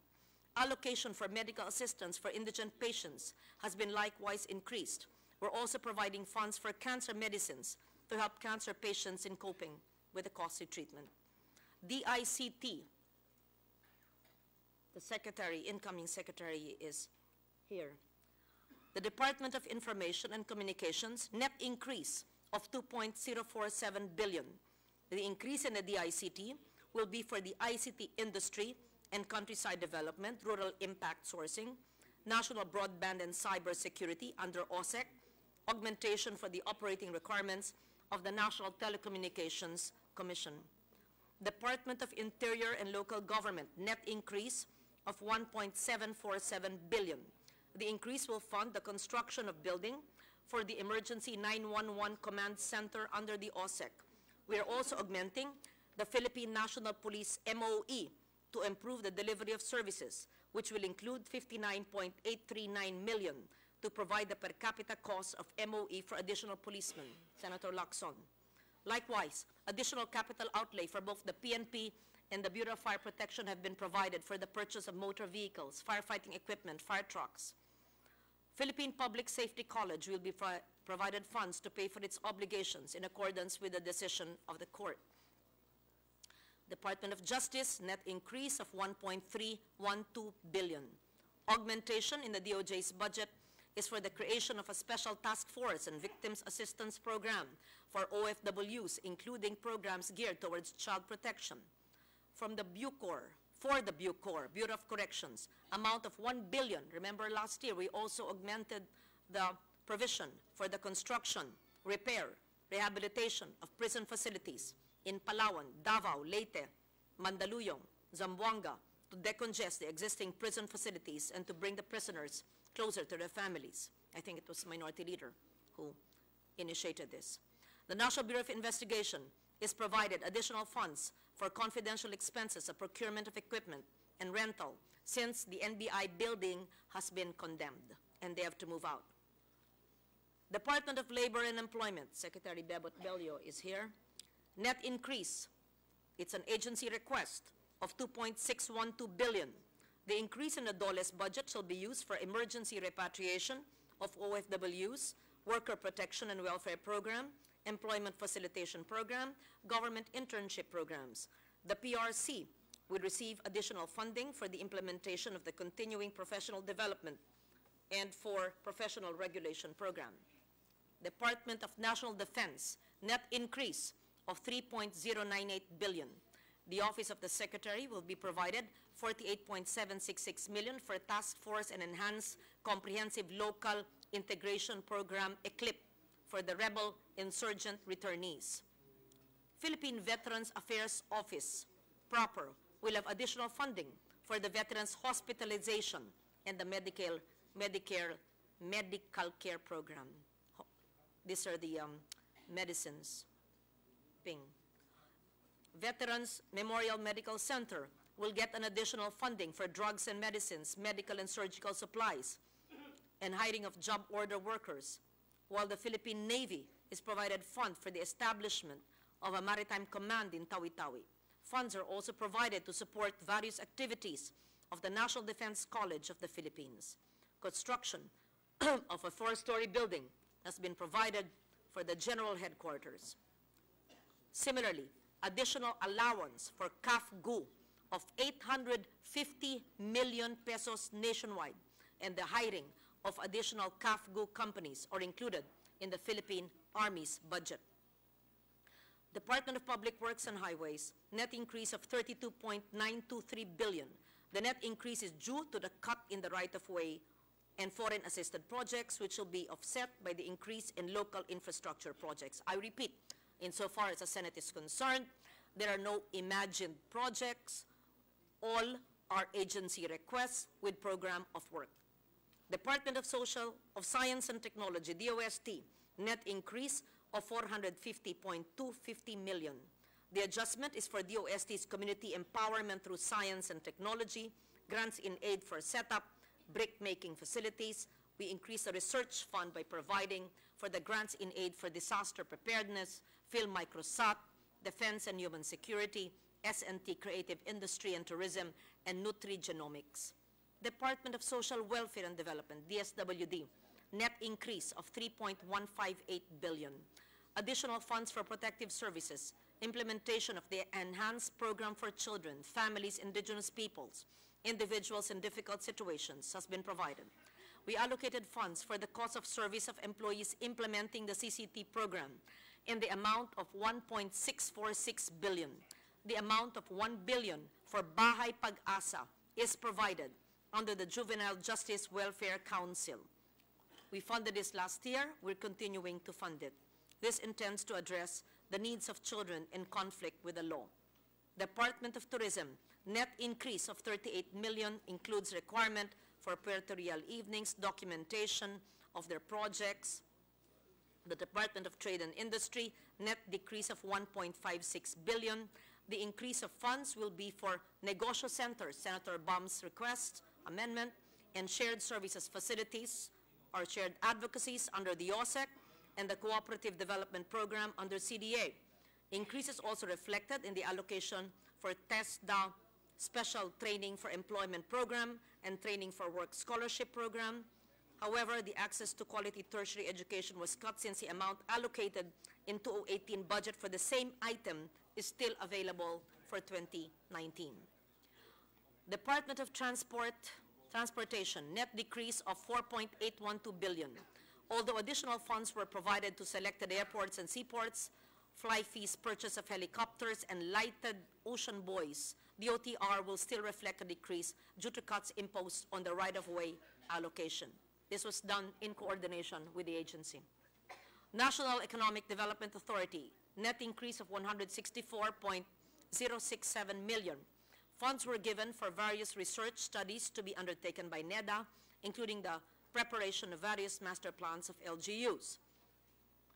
Allocation for medical assistance for indigent patients has been likewise increased. We're also providing funds for cancer medicines to help cancer patients in coping with the costly treatment. DICT, the secretary, incoming secretary is here. The Department of Information and Communications, net increase of 2.047 billion. The increase in the DICT will be for the ICT industry and countryside development, rural impact sourcing, national broadband and cyber security under OSEC, augmentation for the operating requirements of the National Telecommunications Commission. Department of Interior and Local Government, net increase of 1.747 billion. The increase will fund the construction of building for the Emergency 911 Command Center under the OSEC. We are also augmenting the Philippine National Police MOE to improve the delivery of services, which will include $59.839 million to provide the per capita cost of MOE for additional policemen, Senator Lacson. Likewise, additional capital outlay for both the PNP and the Bureau of Fire Protection have been provided for the purchase of motor vehicles, firefighting equipment, fire trucks. Philippine Public Safety College will be provided funds to pay for its obligations in accordance with the decision of the court. Department of Justice, net increase of $1.312 billion. Augmentation in the DOJ's budget is for the creation of a special task force and victims assistance program for OFWs, including programs geared towards child protection. From the Bucor, for the Bucor, Bureau of Corrections, amount of $1 billion. Remember last year we also augmented the provision for the construction, repair, rehabilitation of prison facilities in Palawan, Davao, Leyte, Mandaluyong, Zamboanga, to decongest the existing prison facilities and to bring the prisoners closer to their families. I think it was Minority Leader who initiated this. The National Bureau of Investigation is provided additional funds for confidential expenses of procurement of equipment and rental since the NBI building has been condemned and they have to move out. Department of Labor and Employment, Secretary Bebot Bello is here. Net increase, it's an agency request of $2.612 billion. The increase in the DOLE's budget shall be used for emergency repatriation of OFWs, worker protection and welfare program, employment facilitation program, government internship programs. The PRC will receive additional funding for the implementation of the continuing professional development and for professional regulation program. Department of National Defense, net increase of $3.098 billion. The Office of the Secretary will be provided $48.766 million for a task force and enhanced comprehensive local integration program, ECLIP, for the rebel insurgent returnees. Philippine Veterans Affairs Office, proper, will have additional funding for the veterans hospitalization and the medical care program. These are the medicines. Ping. Veterans Memorial Medical Center will get an additional funding for drugs and medicines, medical and surgical supplies, and hiring of job order workers, while the Philippine Navy is provided funds for the establishment of a maritime command in Tawi-Tawi. Funds are also provided to support various activities of the National Defense College of the Philippines. Construction of a 4-story building has been provided for the General Headquarters. Similarly, additional allowance for CAF-GU of 850 million pesos nationwide and the hiring of additional CAF-GU companies are included in the Philippine Army's budget. Department of Public Works and Highways, net increase of $32.923 billion. The net increase is due to the cut in the right-of-way and foreign assisted projects, which will be offset by the increase in local infrastructure projects. I repeat, insofar as the Senate is concerned, there are no imagined projects. All are agency requests with program of work. Department of Science and Technology, DOST, net increase of $450.250 million. The adjustment is for DOST's community empowerment through science and technology, grants in aid for setup, brick-making facilities. We increase the research fund by providing for the grants in aid for disaster preparedness, Phil Microsat, Defense and Human Security, S&T Creative Industry and Tourism, and Nutrigenomics. Department of Social Welfare and Development, DSWD, net increase of $3.158 billion. Additional funds for protective services, implementation of the enhanced program for children, families, indigenous peoples, individuals in difficult situations has been provided. We allocated funds for the cost of service of employees implementing the CCT program in the amount of $1.646 billion. The amount of $1 billion for Bahay Pag-asa is provided under the Juvenile Justice Welfare Council. We funded this last year. We're continuing to fund it. This intends to address the needs of children in conflict with the law. Department of Tourism, net increase of $38 million includes requirement for territorial evenings, documentation of their projects. The Department of Trade and Industry, net decrease of $1.56 billion. The increase of funds will be for negosyo centers, Senator Bum's request, amendment, and shared services facilities or shared advocacies under the OSEC and the Cooperative Development Program under CDA. Increases also reflected in the allocation for TESDA Special Training for Employment Program and Training for Work Scholarship Program. However, the access to quality tertiary education was cut since the amount allocated in 2018 budget for the same item is still available for 2019. Department of Transportation, net decrease of 4.812 billion. Although additional funds were provided to selected airports and seaports, fly fees, purchase of helicopters, and lighted ocean buoys, the OTR will still reflect a decrease due to cuts imposed on the right-of-way allocation. This was done in coordination with the agency. National Economic Development Authority, net increase of 164.067 million. Funds were given for various research studies to be undertaken by NEDA, including the preparation of various master plans of LGUs.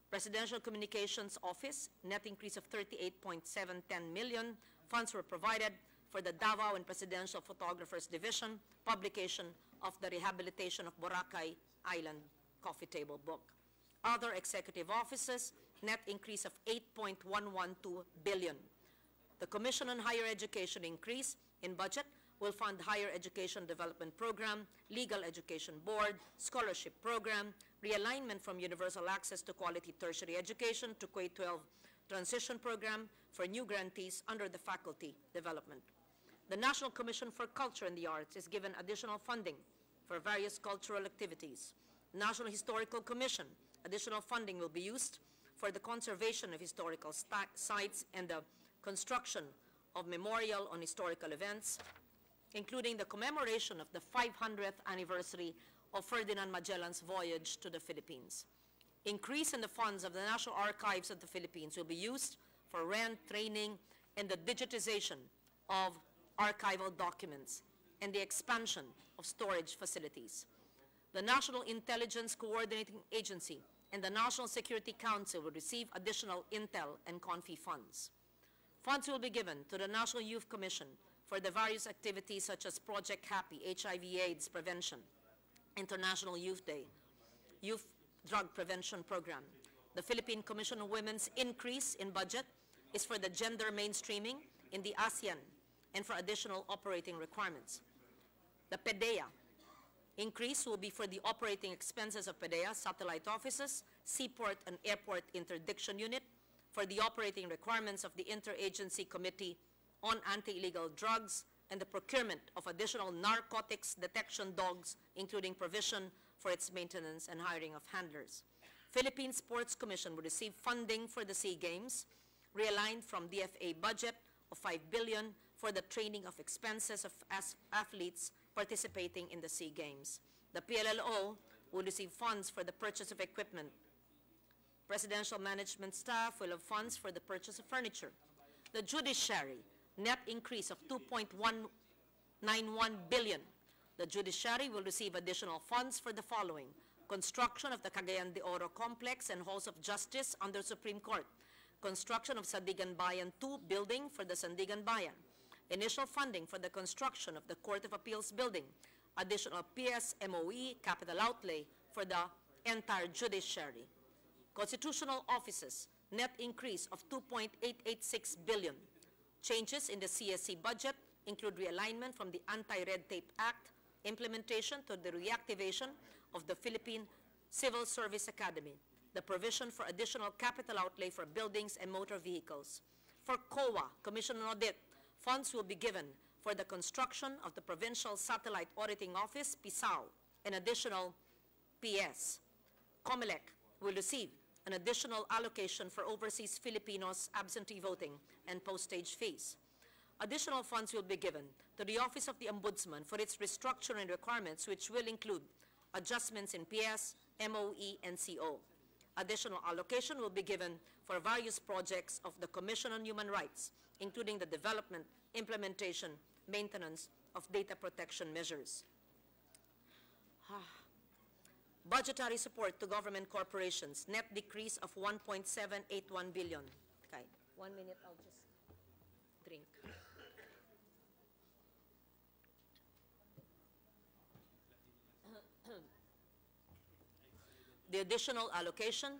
Presidential Communications Office, net increase of 38.710 million. Funds were provided for the Davao and Presidential Photographers Division, publication of the Rehabilitation of Boracay Island Coffee Table Book. Other executive offices, net increase of 8.112 billion. The Commission on Higher Education increase in budget will fund Higher Education Development Program, Legal Education Board, Scholarship Program, realignment from universal access to quality tertiary education to K-12 transition program for new grantees under the faculty development. The National Commission for Culture and the Arts is given additional funding for various cultural activities. National Historical Commission, additional funding will be used for the conservation of historical sites and the construction of memorial on historical events, including the commemoration of the 500th anniversary of Ferdinand Magellan's voyage to the Philippines. Increase in the funds of the National Archives of the Philippines will be used for rent, training, and the digitization of archival documents and the expansion of storage facilities. The National Intelligence Coordinating Agency and the National Security Council will receive additional intel and confi funds. Funds will be given to the National Youth Commission for the various activities such as Project Happy, HIV/AIDS prevention, International Youth Day, Youth Drug Prevention Program. The Philippine Commission on Women's increase in budget is for the gender mainstreaming in the ASEAN and for additional operating requirements. The PDEA increase will be for the operating expenses of PDEA, satellite offices, seaport and airport interdiction unit, for the operating requirements of the Interagency Committee on Anti-Illegal Drugs, and the procurement of additional narcotics detection dogs, including provision for its maintenance and hiring of handlers. Philippine Sports Commission will receive funding for the SEA Games, realigned from DFA budget of 5 billion for the training of expenses of athletes participating in the SEA Games. The PLLO will receive funds for the purchase of equipment. Presidential management staff will have funds for the purchase of furniture. The Judiciary, net increase of 2.191 billion. The Judiciary will receive additional funds for the following: construction of the Cagayan de Oro Complex and Halls of Justice under Supreme Court, construction of Sandigan Bayan 2 building for the Sandigan Bayan, initial funding for the construction of the Court of Appeals building, additional PS MOE capital outlay for the entire Judiciary. Constitutional offices, net increase of 2.886 billion. Changes in the CSC budget include realignment from the Anti-Red Tape Act, implementation to the reactivation of the Philippine Civil Service Academy, the provision for additional capital outlay for buildings and motor vehicles. For COA, Commission on Audit, funds will be given for the construction of the Provincial Satellite Auditing Office, PISAO, an additional PS. COMELEC will receive an additional allocation for overseas Filipinos absentee voting and postage fees. Additional funds will be given to the Office of the Ombudsman for its restructuring requirements, which will include adjustments in PS, MOE, and CO. Additional allocation will be given for various projects of the Commission on Human Rights, including the development, implementation, maintenance of data protection measures. Budgetary support to government corporations, net decrease of 1.781 billion. Okay, 1 minute, I'll just drink. The additional allocation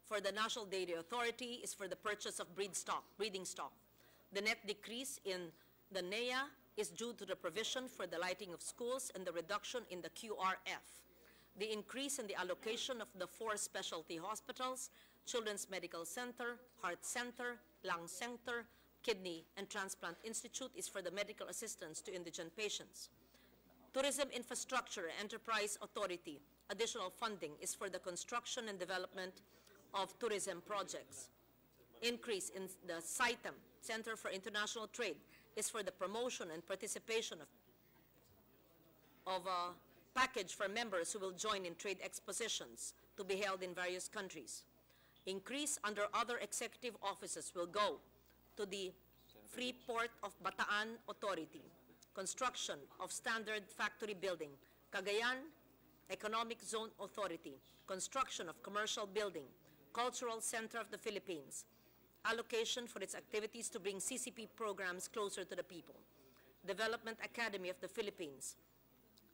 for the National Dairy Authority is for the purchase of breeding stock. The net decrease in the NEA is due to the provision for the lighting of schools and the reduction in the QRF. The increase in the allocation of the 4 specialty hospitals, Children's Medical Center, Heart Center, Lung Center, Kidney and Transplant Institute is for the medical assistance to indigent patients. Tourism Infrastructure Enterprise Authority, additional funding is for the construction and development of tourism projects. Increase in the CITEM, Center for International Trade, is for the promotion and participation of a package for members who will join in trade expositions to be held in various countries. Increase under other executive offices will go to the Freeport of Bataan Authority, construction of standard factory building, Cagayan Economic Zone Authority, construction of commercial building, Cultural Center of the Philippines, allocation for its activities to bring CCP programs closer to the people, Development Academy of the Philippines,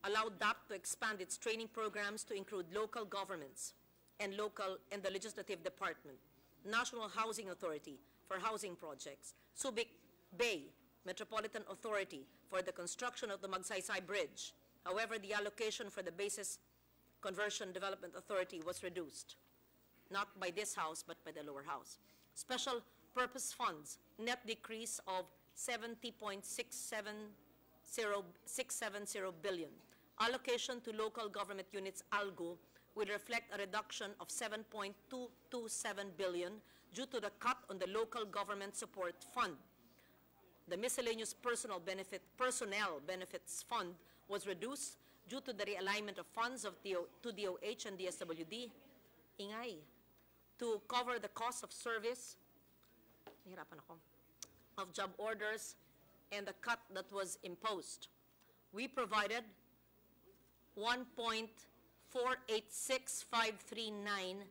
allow DAP to expand its training programs to include local governments and the Legislative Department, National Housing Authority for housing projects, Subic Bay Metropolitan Authority for the construction of the Magsaysay Bridge. However, the allocation for the Basis Conversion Development Authority was reduced, not by this House, but by the lower house. Special purpose funds, net decrease of 70.670 billion. Allocation to local government units, ALGO, will reflect a reduction of 7.227 billion due to the cut on the local government support fund. The miscellaneous personnel benefits fund was reduced due to the realignment of funds to DOH and DSWD, to cover the cost of service, of job orders, and the cut that was imposed. We provided 1.486539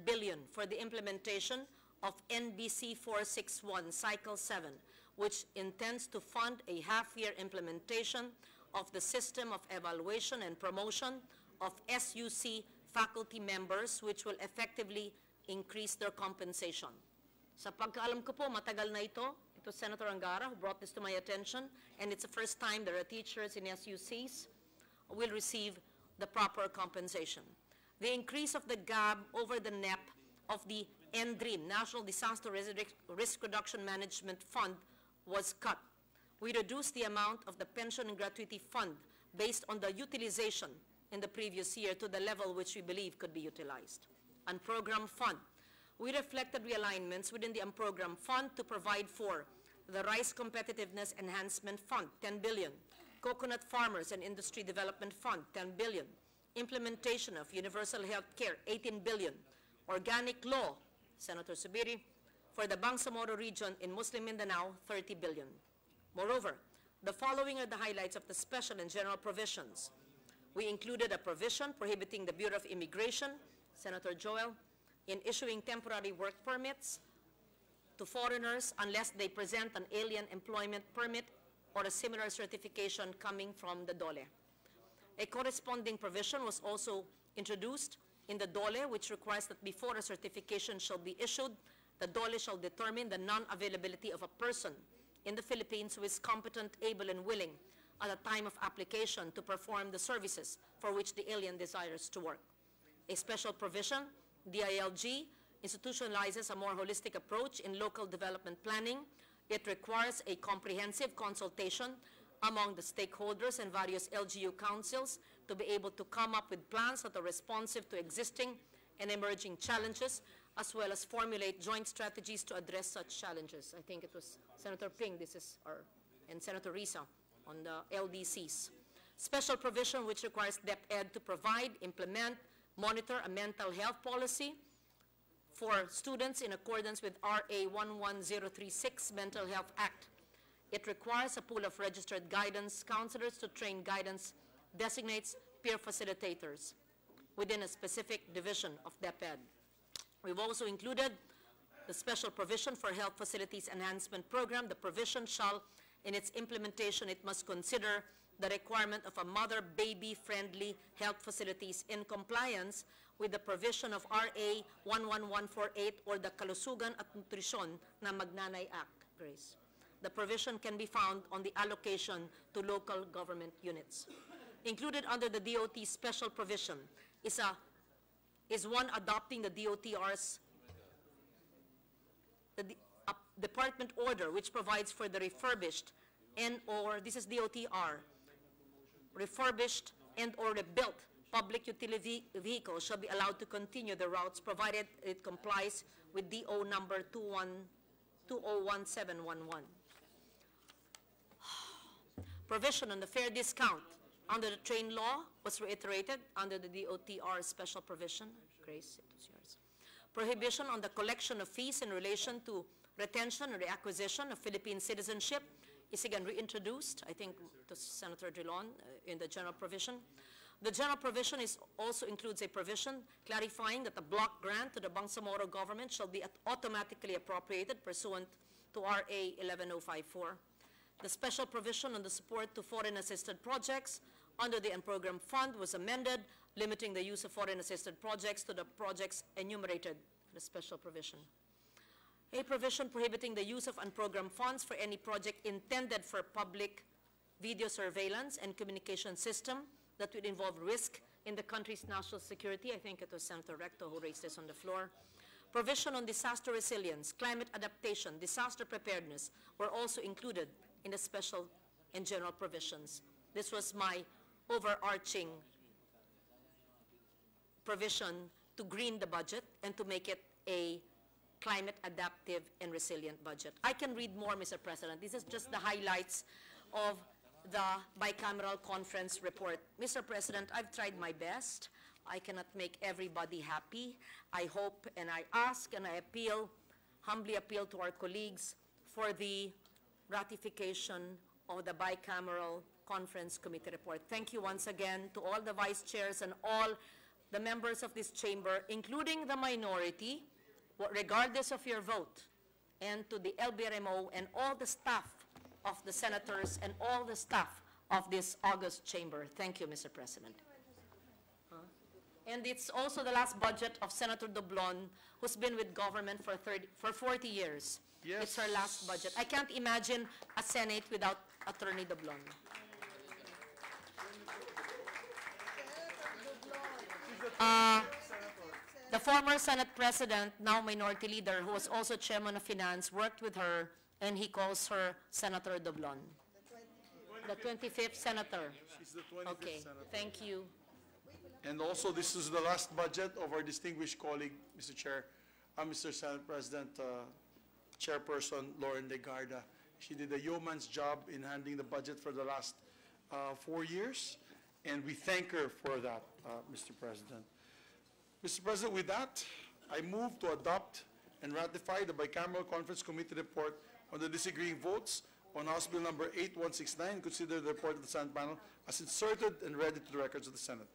billion for the implementation of NBC 461 Cycle 7, which intends to fund a half-year implementation of the system of evaluation and promotion of SUC faculty members, which will effectively increase their compensation. Sa pagkaalam ko po, matagal na ito. It was Senator Angara who brought this to my attention, and it's the first time there are teachers in SUCs will receive the proper compensation. The increase of the gap over the NEP of the NDREAM, National Disaster Risk Reduction Management Fund, was cut. We reduced the amount of the pension and gratuity fund based on the utilization in the previous year to the level which we believe could be utilized. Unprogrammed fund, we reflected realignments within the unprogrammed fund to provide for the Rice Competitiveness Enhancement Fund, 10 billion, Coconut Farmers and Industry Development Fund, 10 billion, implementation of universal health care, 18 billion, organic law, Senator Subiri, for the Bangsamoro region in Muslim Mindanao, 30 billion. Moreover, the following are the highlights of the special and general provisions. We included a provision prohibiting the Bureau of Immigration, Senator Joel, in issuing temporary work permits to foreigners unless they present an alien employment permit or a similar certification coming from the DOLE. A corresponding provision was also introduced in the DOLE, which requires that before a certification shall be issued, the DOLE shall determine the non-availability of a person in the Philippines who is competent, able, and willing at the time of application to perform the services for which the alien desires to work. A special provision, DILG, institutionalizes a more holistic approach in local development planning. It requires a comprehensive consultation among the stakeholders and various LGU councils to be able to come up with plans that are responsive to existing and emerging challenges, as well as formulate joint strategies to address such challenges. I think it was Senator Ping, and Senator Risa on the LDCs. Special provision which requires DepEd to provide, implement, monitor a mental health policy for students in accordance with RA 11036 Mental Health Act. It requires a pool of registered guidance counselors to train guidance, designates peer facilitators within a specific division of DepEd. We've also included the special provision for health facilities enhancement program. The provision shall, in its implementation, it must consider the requirement of a mother-baby-friendly health facilities in compliance with the provision of RA 11148 or the Kalusugan at Nutrisyon na Magnanay Act, Grace. The provision can be found on the allocation to local government units. Included under the DOT special provision is one adopting the DOTR's department order, which provides for the refurbished and/or, this is DOTR, refurbished and/or rebuilt public utility vehicles shall be allowed to continue the routes provided it complies with DO number 201711. Provision on the fare discount under the train law was reiterated under the DOTR special provision. Grace, it was yours. Prohibition on the collection of fees in relation to retention or reacquisition of Philippine citizenship is again reintroduced, I think, to Senator Drilon in the general provision. The general provision also includes a provision clarifying that the block grant to the Bangsamoro government shall be automatically appropriated pursuant to RA 11054. The special provision on the support to foreign-assisted projects under the Unprogrammed Fund was amended, limiting the use of foreign-assisted projects to the projects enumerated in the special provision. A provision prohibiting the use of unprogrammed funds for any project intended for public video surveillance and communication system that would involve risk in the country's national security. I think it was Senator Recto who raised this on the floor. Provision on disaster resilience, climate adaptation, disaster preparedness were also included in the special and general provisions. This was my overarching provision to green the budget and to make it a climate adaptive and resilient budget. I can read more, Mr. President. This is just the highlights of the bicameral conference report. Mr. President, I've tried my best. I cannot make everybody happy. I hope and I ask and I appeal, humbly appeal to our colleagues for the ratification of the bicameral conference committee report. Thank you once again to all the vice chairs and all the members of this chamber, including the minority, regardless of your vote, and to the LBRMO and all the staff of the senators and all the staff of this august chamber. Thank you, Mr. President. And it's also the last budget of Senator Doblon, who's been with government for 40 years. Yes. It's her last budget. I can't imagine a Senate without Attorney Doblon. The former Senate President, now Minority Leader, who was also Chairman of Finance, worked with her, and he calls her Senator Doblon. The 25th Senator. She's the 25th okay. Senator. Thank you. And also, this is the last budget of our distinguished colleague, Mr. Chair, Mr. Senate President, Chairperson Lauren Legarda. She did a yeoman's job in handling the budget for the last 4 years, and we thank her for that, Mr. President. Mr. President, with that, I move to adopt and ratify the bicameral conference committee report on the disagreeing votes on House Bill number 8169, consider the report of the Senate panel as inserted and ready to the records of the Senate.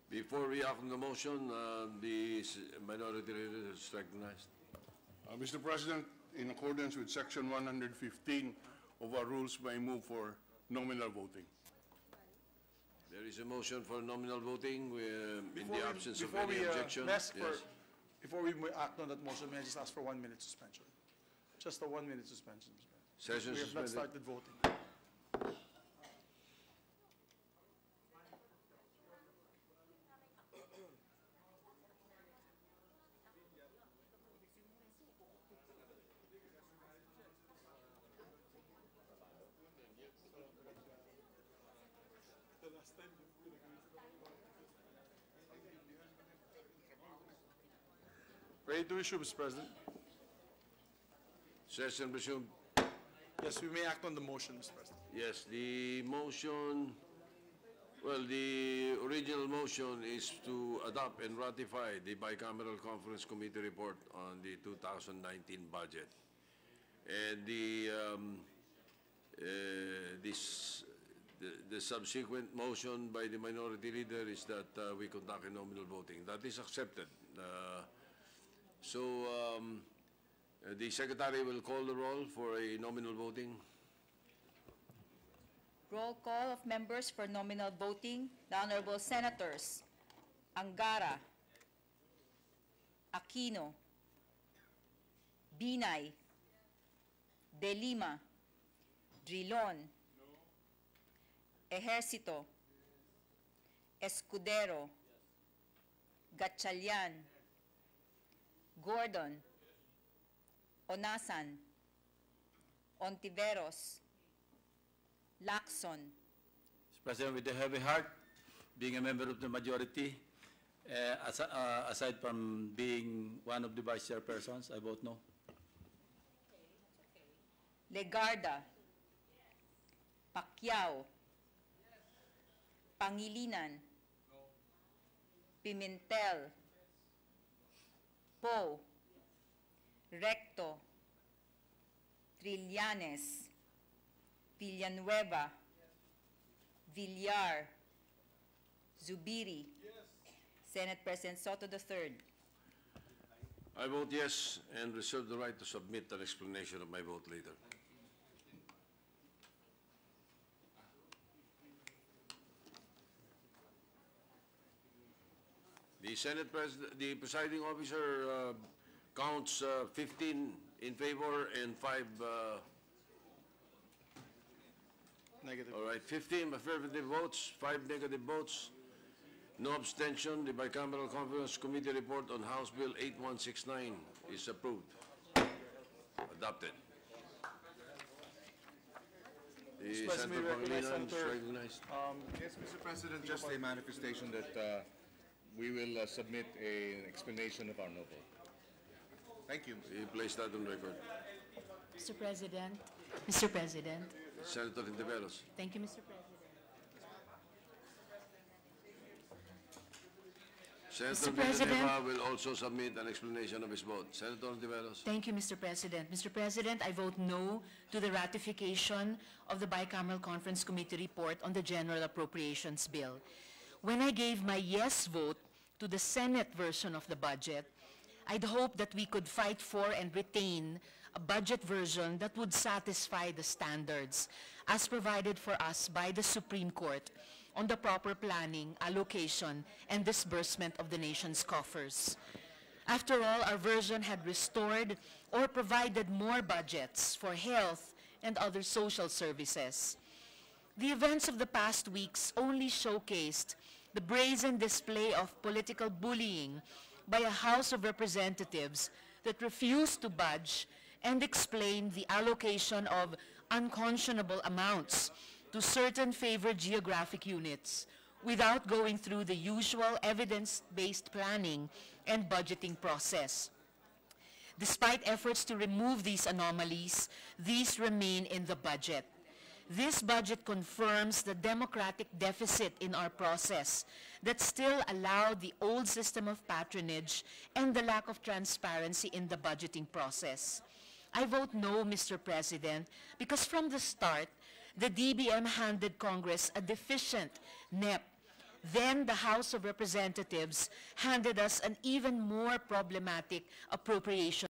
Before we act on the motion, the minority leader is recognized. Mr. President, in accordance with Section 115 of our rules, may I move for nominal voting. There is a motion for nominal voting in the absence of any objection. Before we act on that motion, may I just ask for 1 minute suspension? Just a 1 minute suspension, Mr. President. Session We have not suspended. started voting. Ready to issue, Mr. President? Session resumed. Yes, we may act on the motion, Mr. President. Yes, the motion, well, the original motion is to adopt and ratify the bicameral conference committee report on the 2019 budget. And the subsequent motion by the minority leader is that we conduct a nominal voting. That is accepted. The Secretary will call the roll for a nominal voting. Roll call of members for nominal voting. The Honorable Senators Angara, Aquino, Binay, De Lima, Drilon, Ejercito, Escudero, Gatchalian, Gordon, Onasan, Ontiveros, Lacson. Mr. President, with a heavy heart, being a member of the majority, aside from being one of the vice chairpersons, I vote no. Legarda, Pacquiao, Pangilinan, Pimentel, Poe, Recto, Trillanes, Villanueva, Villar, Zubiri, Senate President Soto III. I vote yes and reserve the right to submit an explanation of my vote later. The presiding officer counts 15 in favor and 5 Negative. all right, 15 affirmative votes, 5 negative votes, no abstention. The Bicameral Conference Committee report on House Bill 8169 is approved. Adopted. The Mr. President, Senator we recognize Pangilinan is Senator, recognized. Yes, Mr. President, just a manifestation that we will submit an explanation of our no vote. Thank you. We place that on record. Mr. President, Mr. President, Senator Intiveros. thank you, Mr. President. Senator President. Villanueva will also submit an explanation of his vote. Senator Intiveros. Thank you, Mr. President. Mr. President, I vote no to the ratification of the Bicameral Conference Committee report on the General Appropriations Bill. When I gave my yes vote to the Senate version of the budget, I'd hoped that we could fight for and retain a budget version that would satisfy the standards as provided for us by the Supreme Court on the proper planning, allocation, and disbursement of the nation's coffers. After all, our version had restored or provided more budgets for health and other social services. The events of the past weeks only showcased the brazen display of political bullying by a House of Representatives that refused to budge and explain the allocation of unconscionable amounts to certain favored geographic units without going through the usual evidence-based planning and budgeting process. Despite efforts to remove these anomalies, these remain in the budget. This budget confirms the democratic deficit in our process that still allowed the old system of patronage and the lack of transparency in the budgeting process. I vote no, Mr. President, because from the start, the DBM handed Congress a deficient NEP. Then the House of Representatives handed us an even more problematic appropriation